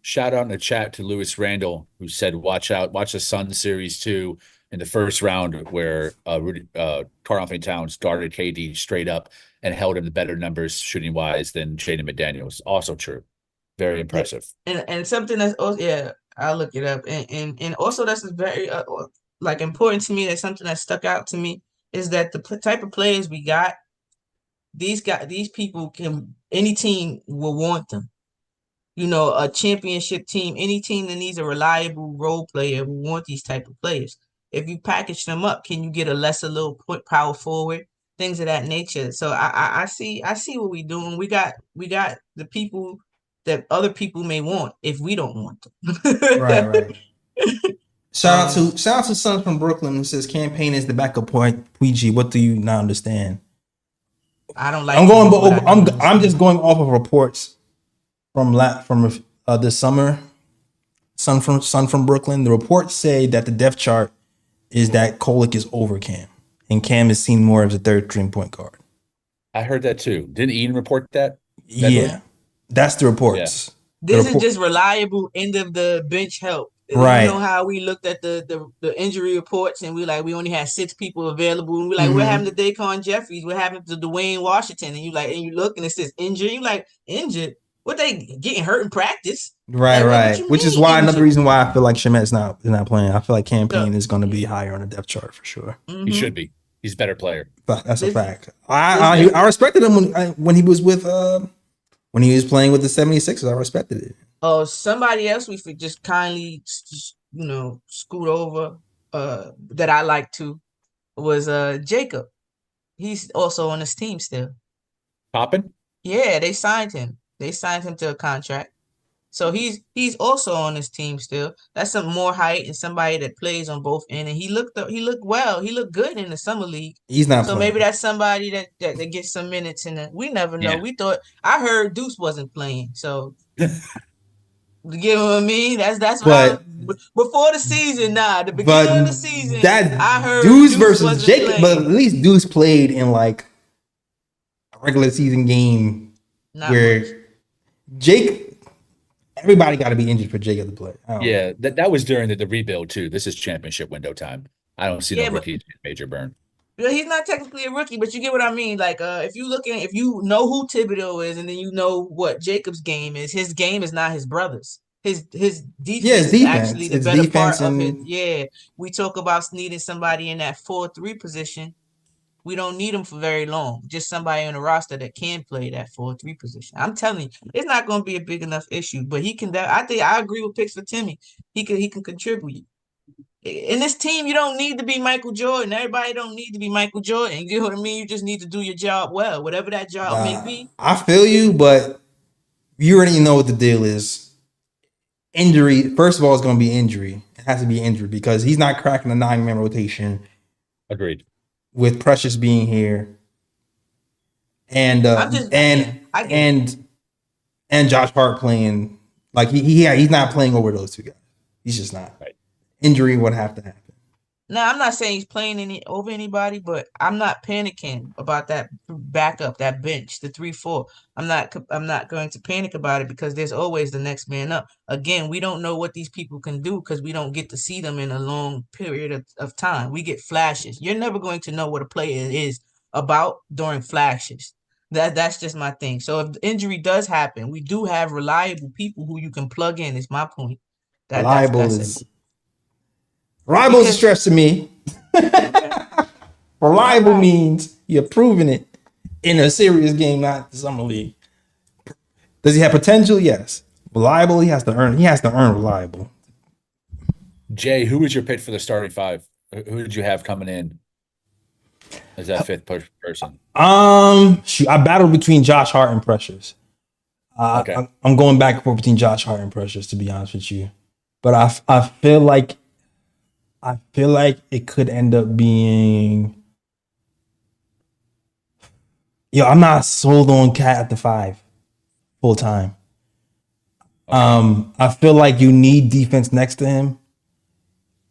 Shout out in the chat to Julius Randle, who said, watch the Suns series 2 in the first round where Karl Anthony Towns guarded KD straight up and held him to better numbers shooting wise than Jaden McDaniels. Also true. Very impressive. And something that's also, I'll look it up. And also that's very like important to me. That's something that stuck out to me is that the type of players we got, these people any team will want them. You know, a championship team, any team that needs a reliable role player will want these type of players. If you package them up, can you get a lesser little power forward, things of that nature? So I see what we're doing. We got the people that other people may want if we don't want them. Right. Shout out to Son from Brooklyn who says campaign is the backup point. PG, what do you not understand? I don't like. I'm just going off of reports from this summer. Son from Brooklyn. The reports say that the depth chart is that Kolek is over Cam, and Cam is seen more as a third string point guard. I heard that too. Didn't Ian report that? Yeah, that's the reports. Yeah. This is just reliable end of the bench help. Right. You know how we looked at the injury reports and we only had 6 people available and we're like, what happened to Daquan Jeffries? What happened to Dwayne Washington? And you look and it says injured. You like injured? What, they getting hurt in practice? Right. Which is why another reason why I feel like Shamet's not playing. I feel like campaign is going to be higher on the depth chart for sure. He should be. He's a better player. But that's a fact. I respected him when he was with when he was playing with the 76ers. I respected it. Oh, somebody else we could just kindly, scoot over that I like to was Jacob. He's also on this team still. Poppin'? Yeah, they signed him. They signed him to a contract. So he's also on this team still. That's some more height and somebody that plays on both ends. And he looked well. He looked good in the summer league. He's not. So playing. Maybe that's somebody that gets some minutes in. We never know. Yeah. I heard Deuce wasn't playing. So you get what I mean? That's why before the season. The beginning of the season. I heard Deuce versus Jacob, but at least Deuce played in like a regular season game Jake. Everybody got to be injured for Jacob to play. Yeah, that was during the rebuild too. This is championship window time. I don't see no rookie major burn. He's not technically a rookie, but you get what I mean. Like, if you know who Thibodeau is, and then you know what Jacob's game is. His game is not his brother's. His defense is actually the better part of it. Yeah, we talk about needing somebody in that 4-3 position. We don't need him for very long. Just somebody on the roster that can play that 4-3 position. I'm telling you, it's not going to be a big enough issue. But he can. I agree with picks for Timmy. He can contribute. In this team, you don't need to be Michael Jordan. Everybody don't need to be Michael Jordan. You know what I mean? You just need to do your job well, whatever that job may be. I feel you, but you already know what the deal is. Injury. First of all, it's going to be injury. It has to be injury because he's not cracking the 9-man rotation. Agreed. With Precious being here, and Josh Hart playing, like he's not playing over those two guys. He's just not. Right. Injury would have to happen. No, I'm not saying he's playing over anybody, but I'm not panicking about that backup, that bench, the 3-4. I'm not going to panic about it because there's always the next man up. Again, we don't know what these people can do because we don't get to see them in a long period of time. We get flashes. You're never going to know what a player is about during flashes. That's just my thing. So if the injury does happen, we do have reliable people who you can plug in. Is my point. Reliable is a stretch to me. Reliable means you're proving it in a serious game, not the summer league. Does he have potential? Yes. Reliable, he has to earn reliable. Jay, who was your pick for the starting 5? Who did you have coming in as that 5th person? I battled between Josh Hart and Precious. Okay. I'm going back and forth between Josh Hart and Precious, to be honest with you. But I feel like it could end up being. I'm not sold on Cat at the 5 full time. I feel like you need defense next to him.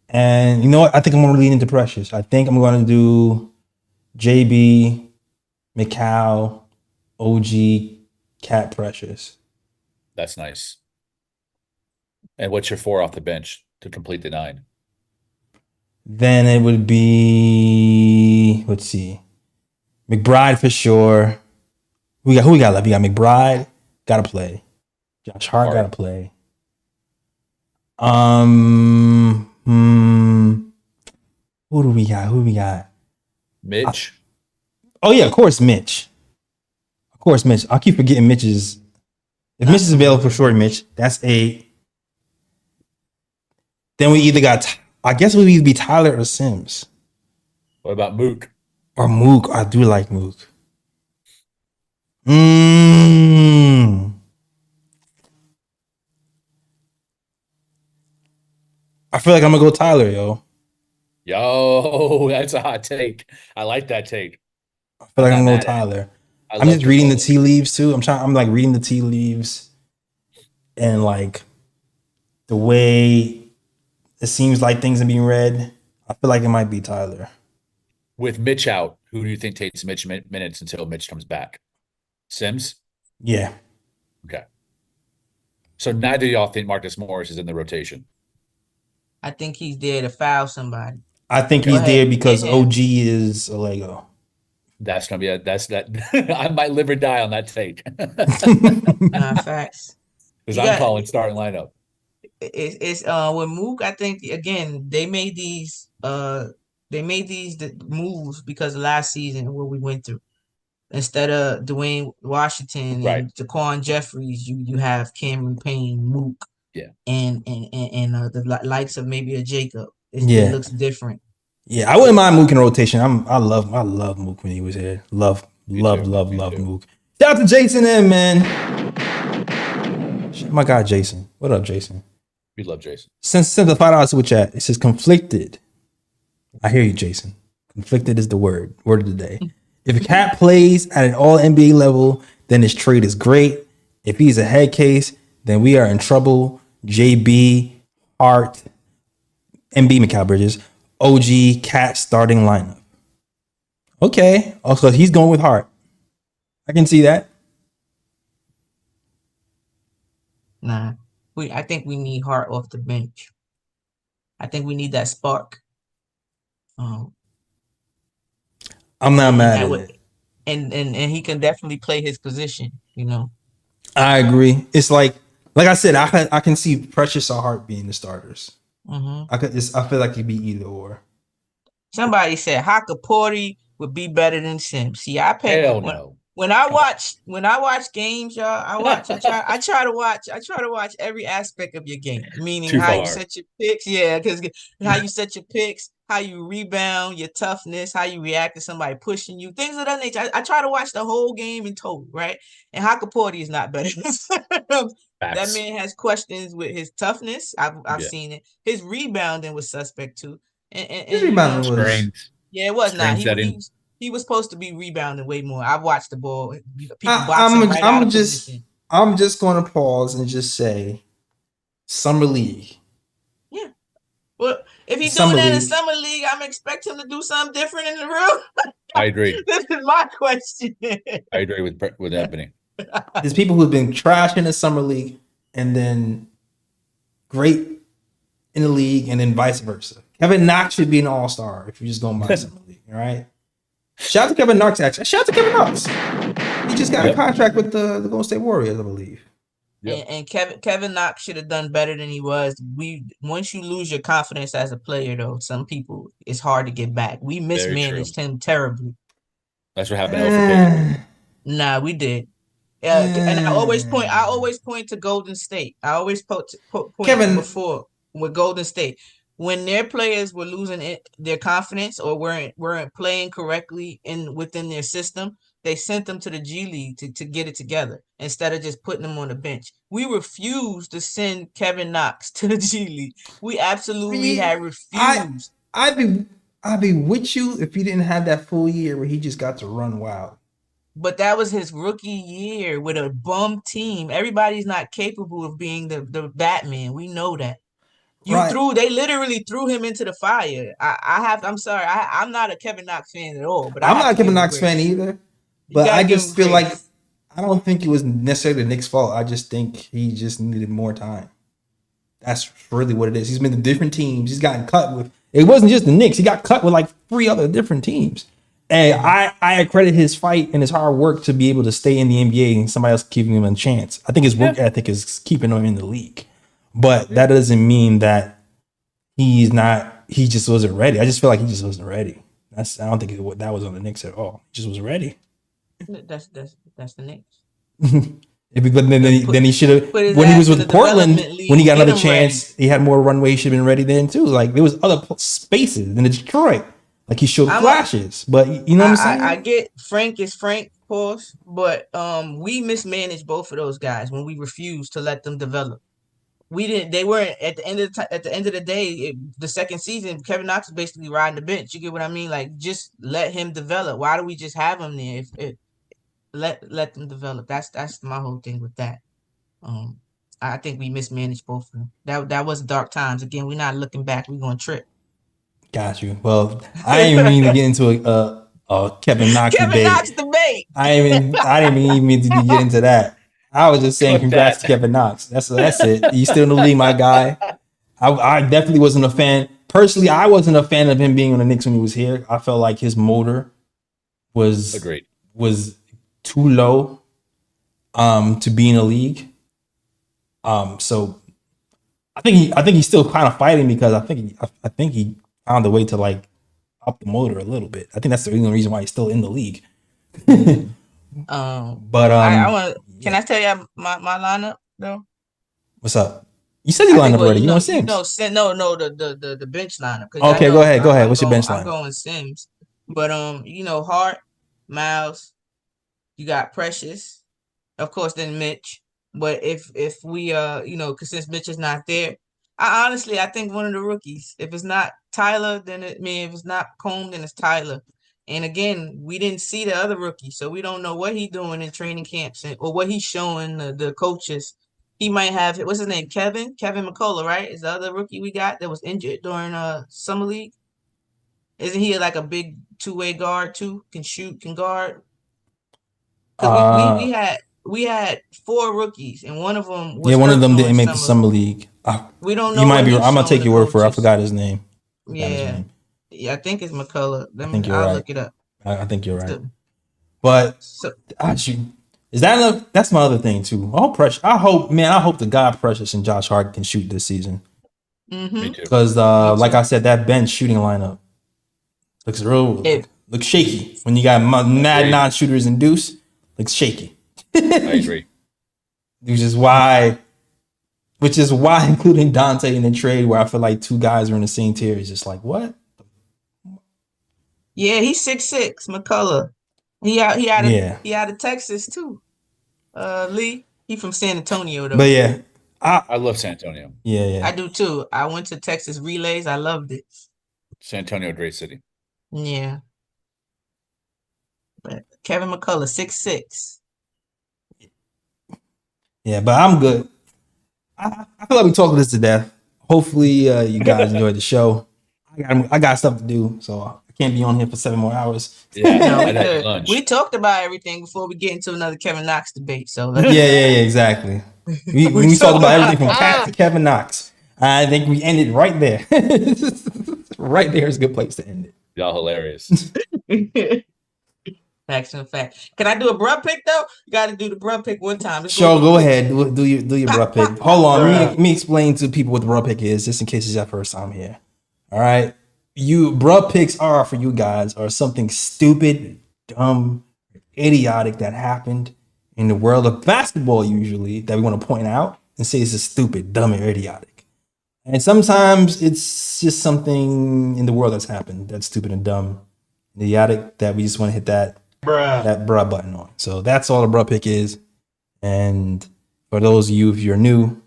And you know what? I think I'm going to lean into Precious. I think I'm going to do JB, McCall, OG, Cat Precious. That's nice. And what's your 4 off the bench to complete the 9? Then it would be, let's see, McBride for sure. Who we got left? We got McBride, gotta play. Josh Hart gotta play. Who do we got? Mitch. Oh yeah, of course, Mitch. I keep forgetting Mitch's. If Mitch is available for sure, Mitch. That's 8. Then we either got, I guess it would either be Tyler or Sims. What about Mook? Or Mook. I do like Mook. I feel like I'm gonna go Tyler, yo. Yo, that's a hot take. I like that take. I feel like I'm gonna go Tyler. I'm just reading the tea leaves too. I'm like reading the tea leaves, and like the way it seems like things are being read, I feel like it might be Tyler. With Mitch out, who do you think takes Mitch minutes until Mitch comes back? Sims? Yeah. Okay. So neither of y'all think Marcus Morris is in the rotation? I think he's there to foul somebody. I think he's there because OG is a Lego. That's gonna be I might live or die on that take. Nah, facts. Because I'm calling starting lineup. It's with Mook, I think again they made these moves because of last season and what we went through. Instead of Dwayne Washington and Jaquan Jeffries, you have Cameron Payne, Mook, and the likes of maybe a Jacob. It looks different. Yeah, I wouldn't mind Mook in rotation. I love Mook when he was here. Love Mook. Shout out to Jason M, man. My guy Jason. What up, Jason? We love Jason. Since the $5 super chat, it says conflicted. I hear you, Jason. Conflicted is the word of the day. If a cat plays at an all NBA level, then his trade is great. If he's a head case, then we are in trouble. JB, Hart, MB McCall Bridges, OG, Cat starting lineup. Okay. Also, he's going with Hart. I can see that. Nah. I think we need Hart off the bench. I think we need that spark. I'm not mad at it. And he can definitely play his position, you know. I agree. It's like I said, I can see Precious or Hart being the starters. I feel like it'd be either or. Somebody said Hakaporti would be better than Sims. See, I pay. Hell no. When I watch games, y'all, I try to watch every aspect of your game. Meaning you set your picks, because how you set your picks, how you rebound, your toughness, how you react to somebody pushing you, things of that nature. I try to watch the whole game in total, right? And Hakaporti is not better. That man has questions with his toughness. I've seen it. His rebounding was suspect too. And his rebounding was strange. Yeah, it was not. He was supposed to be rebounding way more. I've watched the ball. I'm just going to pause and just say, Summer League. Yeah. Well, if he's doing that in Summer League, I'm expecting him to do something different in the room. I agree. This is my question. I agree with Anthony. There's people who've been trash in the Summer League and then great in the league and then vice versa. Kevin Knox should be an all-star if you're just going by Summer League, all right? Shout out to Kevin Knox, actually. Shout out to Kevin Knox. He just got a contract with the Golden State Warriors, I believe. Yep. And Kevin Knox should have done better than he was. Once you lose your confidence as a player, though, some people, it's hard to get back. We mismanaged him terribly. That's what happened. Nah, we did. And I always point to Golden State. I always point before with Golden State. When their players were losing their confidence or weren't playing correctly within their system, they sent them to the G League to get it together instead of just putting them on the bench. We refused to send Kevin Knox to the G League. We absolutely had refused. I'd be with you if he didn't have that full year where he just got to run wild. But that was his rookie year with a bum team. Everybody's not capable of being the Batman. We know that. Right. They literally threw him into the fire. I'm sorry. I'm not a Kevin Knox fan at all, but I I'm have not a to give Kevin him Knox fan grace. either. You But I gotta give him just feel like grace. I don't think it was necessarily the Knicks' fault. I just think he just needed more time. That's really what it is. He's been to different teams. He's gotten cut with. It wasn't just the Knicks. He got cut with like 3 other different teams. And I credit his fight and his hard work to be able to stay in the NBA and somebody else giving him a chance. I think his work ethic is keeping him in the league. But that doesn't mean that he's not. He just wasn't ready. I just feel like he just wasn't ready. I don't think that was on the Knicks at all. He just was ready. That's the Knicks. But then he should have, Put his when he ass was in with the Portland, development league, when he got get another him chance, he had more runway. He should have been ready then too. Like there was other spaces in Detroit. Like he showed flashes, but you know what I'm saying? I get Frank is Frank, of course, but we mismanaged both of those guys when we refused to let them develop. We didn't. They weren't at the end of the day. The second season, Kevin Knox is basically riding the bench. You get what I mean? Like just let him develop. Why do we just have him there? If let them develop. That's my whole thing with that. I think we mismanaged both of them. That was dark times. Again, we're not looking back. We're going to trip. Got you. Well, I ain't mean to get into a Kevin Knox Kevin debate. Knox debate. I didn't even mean to get into that. I was just saying congrats to Kevin Knox. That's it. He's still in the league, my guy. I definitely wasn't a fan. Personally, I wasn't a fan of him being on the Knicks when he was here. I felt like his motor was too low to be in the league. So I think he's still kind of fighting because I think he found a way to like up the motor a little bit. I think that's the only reason why he's still in the league. But I want. Can I tell you my lineup though? What's up? You said you lined up already. You know Sims? The bench lineup. Okay, go ahead. What's your bench lineup? I'm going Sims, but Hart, Miles. You got Precious, of course. Then Mitch. But if we because since Mitch is not there, I think one of the rookies. If it's not Tyler, then if it's not Combe, then it's Tyler. And again, we didn't see the other rookie, so we don't know what he's doing in training camps or what he's showing the coaches. He might have, what's his name? Kevin McCullough, right? Is the other rookie we got that was injured during summer league? Isn't he like a big two-way guard too? Can shoot, can guard. Because we had 4 rookies, and one of them was one of them didn't make the summer league. We don't know. You might be. I'm gonna take your word for it. I forgot his name. Yeah, I think it's McCullough. I'll look it up. I think you're right. But is that enough? That's my other thing too. I hope the God Precious and Josh Hart can shoot this season. Because like I said, that bench shooting lineup looks looks shaky when you got mad non-shooters and Deuce. Looks shaky. I agree. Which is why, including Dante in the trade, where I feel like 2 guys are in the same tier, is just like what? Yeah, he's 6'6", McCullough. He out of Texas too. Lee, he from San Antonio though. But yeah, I love San Antonio. Yeah, I do too. I went to Texas Relays. I loved it. San Antonio, great city. Yeah. But Kevin McCullough, 6'6". Yeah, but I'm good. I feel like we talked this to death. Hopefully, you guys enjoyed the show. I got stuff to do, so I can't be on here for 7 more hours. Yeah, we talked about everything before we get into another Kevin Knox debate. So yeah, exactly. We talked about everything from Cat to Kevin Knox. I think we ended right there. Right there is a good place to end it. Y'all hilarious. Facts and fact. Can I do a bruh pick though? You got to do the bruh pick one time. Sure, go ahead. Do your bruh pick. Hold on, let me explain to people what the bruh pick is, just in case it's your first time here. All right, bruh picks are for you guys are something stupid, dumb, idiotic that happened in the world of basketball, usually that we want to point out and say it's stupid, dumb, or idiotic. And sometimes it's just something in the world that's happened that's stupid and dumb, idiotic, that we just want to hit that bruh button on. So that's all the bruh pick is. And for those of you, if you're new,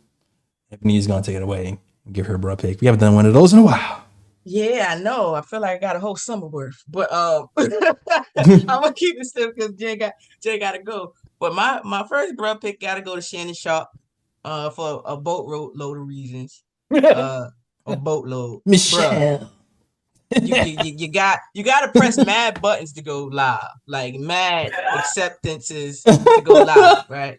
Ebony's gonna take it away and give her a bruh pick. We haven't done one of those in a while. Yeah, I know. I feel like I got a whole summer worth, but I'm gonna keep it simple because Jay got to go. But my first bruh pick got to go to Shannon Sharp, for a boatload of reasons, uh, a boatload, bruh. Michelle. You got to press mad buttons to go live, like mad acceptances to go live, right?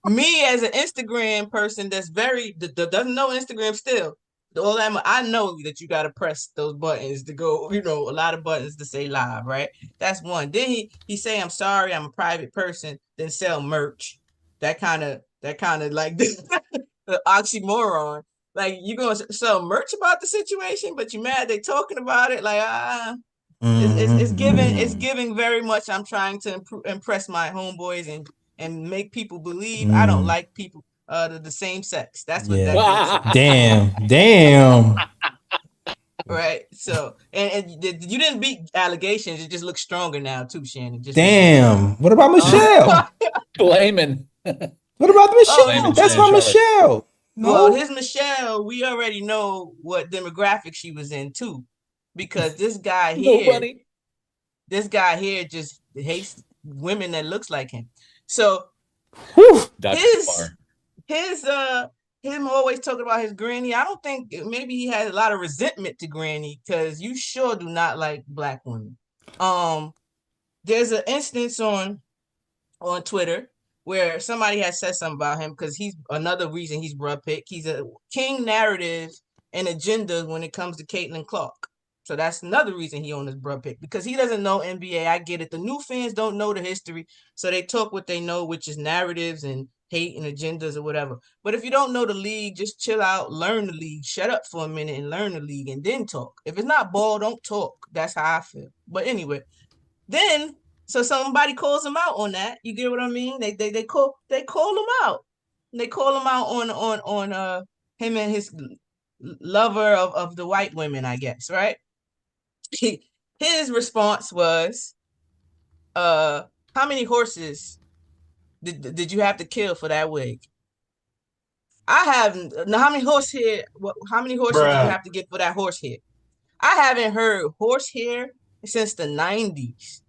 Me as an Instagram person that's very doesn't know Instagram still. All that I know that you got to press those buttons to go, a lot of buttons to say live, right? That's one. Then he say I'm sorry, I'm a private person, then sell merch. That kind of like the oxymoron. Like you gonna sell merch about the situation, but you mad they talking about it. Like it's giving very much. I'm trying to impress my homeboys and make people believe I don't like people the same sex. That's what that gives off. Damn. Right. So and you didn't beat allegations. It just looks stronger now too, Shannon. Just Damn. What about Michelle? Blaming. What about Michelle? Oh, That's my Michelle. No? Well, his Michelle, we already know what demographic she was in too, because this guy here just hates women that looks like him. So him always talking about his granny. I don't think maybe he has a lot of resentment to granny because you sure do not like black women. There's an instance on Twitter where somebody has said something about him because he's another reason he's bruh pick. He's a king narrative and agenda when it comes to Caitlin Clark. So that's another reason he on his bruh pick, because he doesn't know NBA. I get it. The new fans don't know the history, so they talk what they know, which is narratives and hate and agendas or whatever. But if you don't know the league, just chill out, learn the league, shut up for a minute and learn the league, and then talk. If it's not ball, don't talk. That's how I feel. But anyway, then so somebody calls him out on that. You get what I mean? They call him out. They call him out on him and his lover of the white women, I guess, right? His response was, how many horses did you have to kill for that wig? I haven't. Now, how many horses did you have to get for that horse hair? I haven't heard horse hair since the 90s.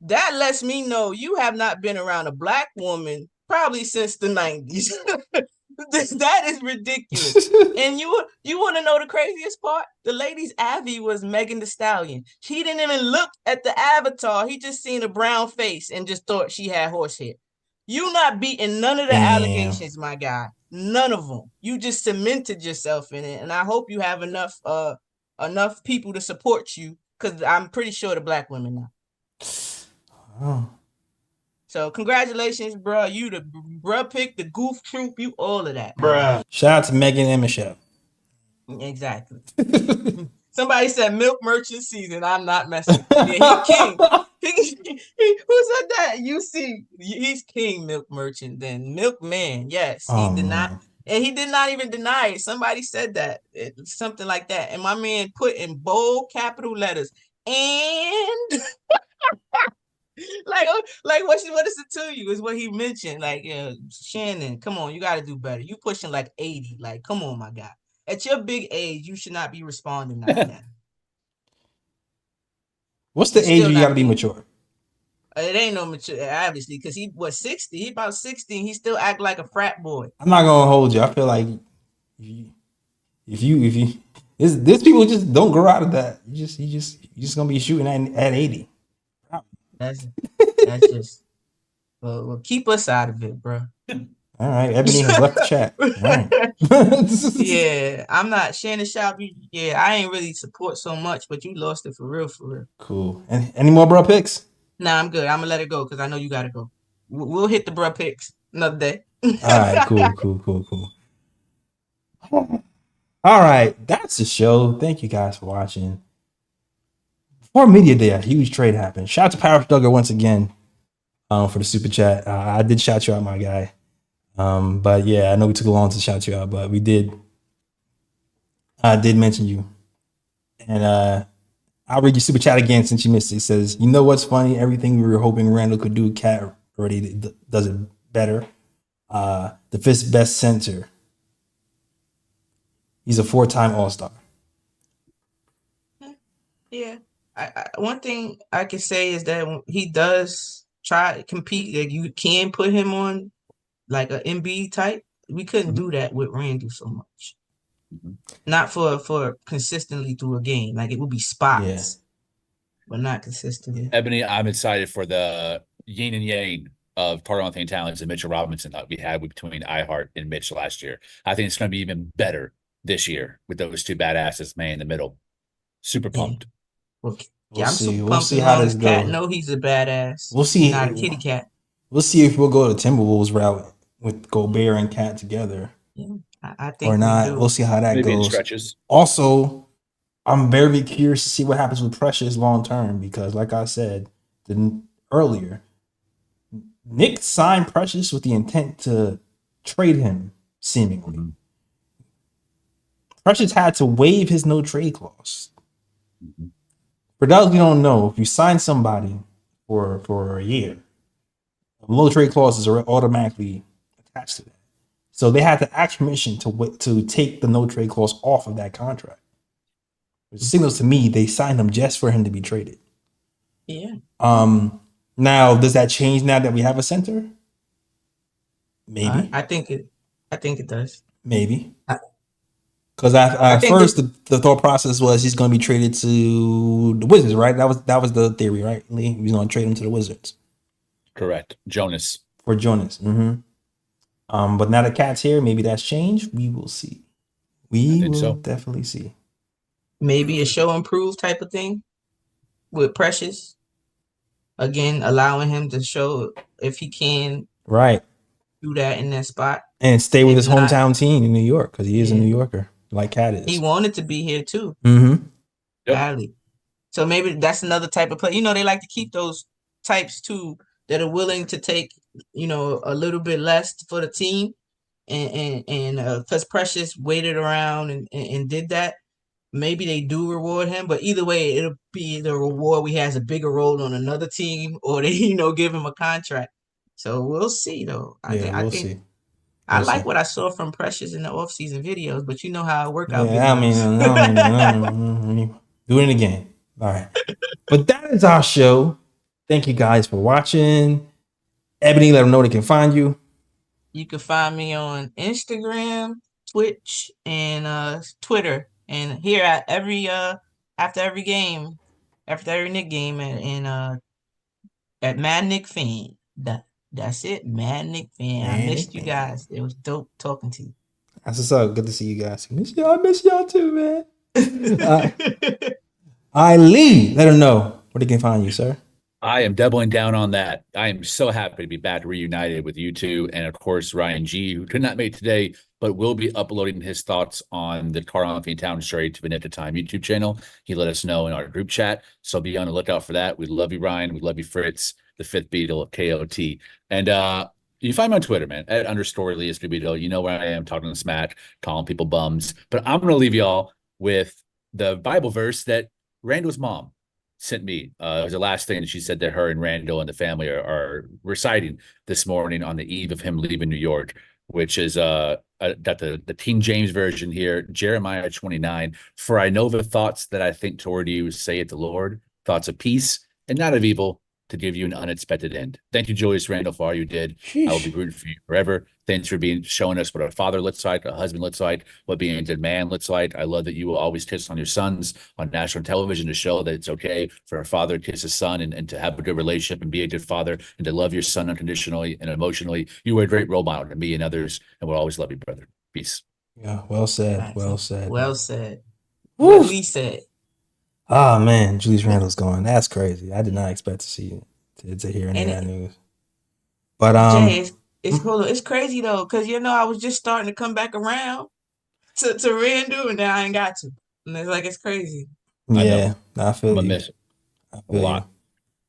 That lets me know you have not been around a black woman probably since the 90s. That is ridiculous. And you want to know the craziest part? The lady's Abby was Megan Thee Stallion. He didn't even look at the avatar. He just seen a brown face and just thought she had horsehair. You not beating none of the allegations, my guy. None of them. You just cemented yourself in it. And I hope you have enough people to support you, because I'm pretty sure the black women now. Oh. So congratulations, bro. You the bruh pick, the goof troop, you all of that, bruh. Shout out to Megan and Michelle. Exactly. Somebody said milk merchant season. I'm not messing. Yeah, he king. Who said that? You see, he's king milk merchant. Then milkman. Yes, he did not, and he did not even deny it. Somebody said that, something like that, and my man put in bold capital letters and. like what is it to you is what he mentioned. Like, Shannon, come on, you got to do better. You pushing like 80. Like, come on, my guy. At your big age, you should not be responding like that. What's the age you got to be mature? It ain't no mature, obviously, because he was 60. He about 60. He still act like a frat boy. I'm not gonna hold you. I feel like if you there's people who just don't grow out of that. You just gonna be shooting at 80. That's just well, keep us out of it, bro. All right, Ebony has left the chat. Right. Yeah, I'm not Shannon Sharp. Yeah, I ain't really support so much, but you lost it for real. Cool. Any more bro picks? Nah, I'm good. I'm gonna let it go because I know you gotta go. We'll hit the bro picks another day. All right, cool. All right, that's the show. Thank you guys for watching. Before Media Day, a huge trade happened. Shout out to Power Struggle once again for the super chat. I did shout you out, my guy. But yeah, I know we took a long to shout you out, but we did. I did mention you. And I'll read your super chat again since you missed it. It says, you know what's funny? Everything we were hoping Randle could do, Cat already does it better. The fifth best center. He's a 4-time All-Star. Yeah. One thing I can say is that when he does try to compete, like you can put him on like an MB type. We couldn't do that with Randle so much. Not for consistently through a game. Like it would be spots, but not consistently. Ebony, I'm excited for the yin and yang of Karl Anthony Towns and Mitchell Robinson that we had between iHeart and Mitch last year. I think it's going to be even better this year with those two badasses, man, in the middle. Super pumped. Well, We'll I'm see. super We'll pumped see as how long this as Cat goes. know he's a badass. We'll see. Not a kitty cat. We'll see if we'll go the Timberwolves route with Gobert and Cat together Yeah, I think or not. we do. We'll see how that Maybe in goes. stretches. Also, I'm very curious to see what happens with Precious long term because, like I said earlier, Knicks signed Precious with the intent to trade him, seemingly. Precious had to waive his no trade clause. For those who don't know, if you sign somebody for a year, low trade clauses are automatically attached to that. So they had to ask permission to take the no trade clause off of that contract. Which signals to me they signed him just for him to be traded. Yeah. Now, does that change now that we have a center? Maybe. I think it does. Maybe. Because at first the thought process was he's going to be traded to the Wizards, right? That was the theory, right? Lee, he's going to trade him to the Wizards. Correct. Jonas. For Jonas. But now the Cat's here, maybe that's changed. We will see. We will definitely see. Maybe a show improve type of thing with Precious. Again, allowing him to show if he can do that in that spot. And stay with his hometown team in New York because he is a New Yorker, like Cat is. He wanted to be here too. Badly. So maybe that's another type of play. You know, they like to keep those types too that are willing to take, you know, a little bit less for the team. And because Precious waited around and did that, maybe they do reward him. But either way, it'll be the reward we has a bigger role on another team or they, you know, give him a contract. So we'll see though. I think I like what I saw from Precious in the offseason videos, but you know how workout videos. I mean, do it again. All right. But that is our show. Thank you guys for watching. Ebony, let them know they can find you. You can find me on Instagram, Twitch, and Twitter. And here at after every game, after every Knick game at Mad Knick Fan. That's it, Mad Knick Fan. I missed you guys. It was dope talking to you. That's what's up. Good to see you guys. I miss y'all too, man. Lee, let them know where they can find you, sir. I am doubling down on that. I am so happy to be back reunited with you two. And of course, Ryan G, who could not make today, but will be uploading his thoughts on the Karl Anthony Towns trade to the Nip to Time YouTube channel. He let us know in our group chat. So be on the lookout for that. We love you, Ryan. We love you, Fritz, the fifth Beatle of KOT. And you find me on Twitter, man, at _Elias Beatle. You know where I am, talking smack, calling people bums. But I'm going to leave y'all with the Bible verse that Randall's mom sent me. It was the last thing that she said that her and Randle and the family are reciting this morning on the eve of him leaving New York, which is that the King James version here, Jeremiah 29. For I know the thoughts that I think toward you, saith the Lord, thoughts of peace and not of evil, to give you an unexpected end. Thank you, Julius Randle, for all you did. Sheesh. I will be rooting for you forever. Thanks for showing us what a father looks like, a husband looks like, what being a good man looks like. I love that you will always kiss on your sons on national television to show that it's okay for a father to kiss his son and to have a good relationship and be a good father and to love your son unconditionally and emotionally. You were a great role model to me and others, and we'll always love you, brother. Peace. Yeah, well said. Well said. Well said. What we said. Oh man, Julius Randle's gone. That's crazy. I did not expect to see to hear any of that news. But Jay, it's crazy though, because you know I was just starting to come back around to Randle, and now I ain't got to. And it's like it's crazy. Yeah, I feel you. Miss it. I feel a lot.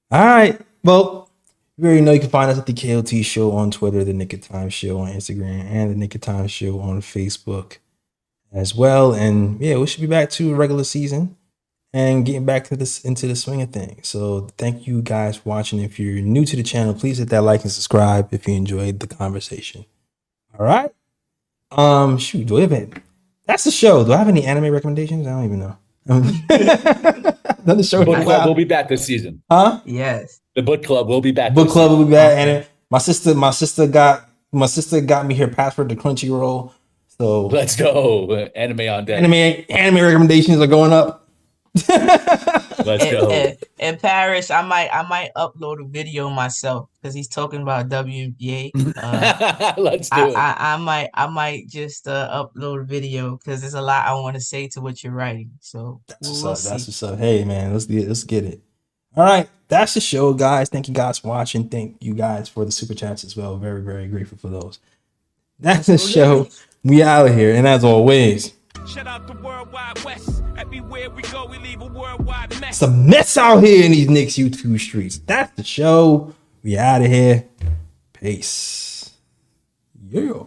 All right. Well, you already know you can find us at the KOT Show on Twitter, the Knick of Time Show on Instagram, and the Knick of Time Show on Facebook as well. And yeah, we should be back to a regular season and getting back to this into the swing of things. So thank you guys for watching. If you're new to the channel, please hit that like and subscribe if you enjoyed the conversation. All right. Shoot, do I have it? That's the show. Do I have any anime recommendations? I don't even know. Another show. Book club will be back this season. Huh? Yes. The book club will be back. Book club will be back, Okay. and my sister got me her password to Crunchyroll. So Let's go. Anime on deck. anime recommendations are going up. Let's go. And Parrish, I might upload a video myself because he's talking about WNBA. Let's do it. I might just upload a video because there's a lot I want to say to what you're writing. So we'll see. That's what's up. Hey man, let's get it. All right, that's the show, guys. Thank you guys for watching. Thank you guys for the super chats as well. Very, very grateful for those. That's the show. We out here, and as always, shout out the worldwide west. Everywhere we go, we leave a worldwide mess. it's a mess out here in these Knicks YouTube streets. That's the show. We out of here. Peace. Yeah.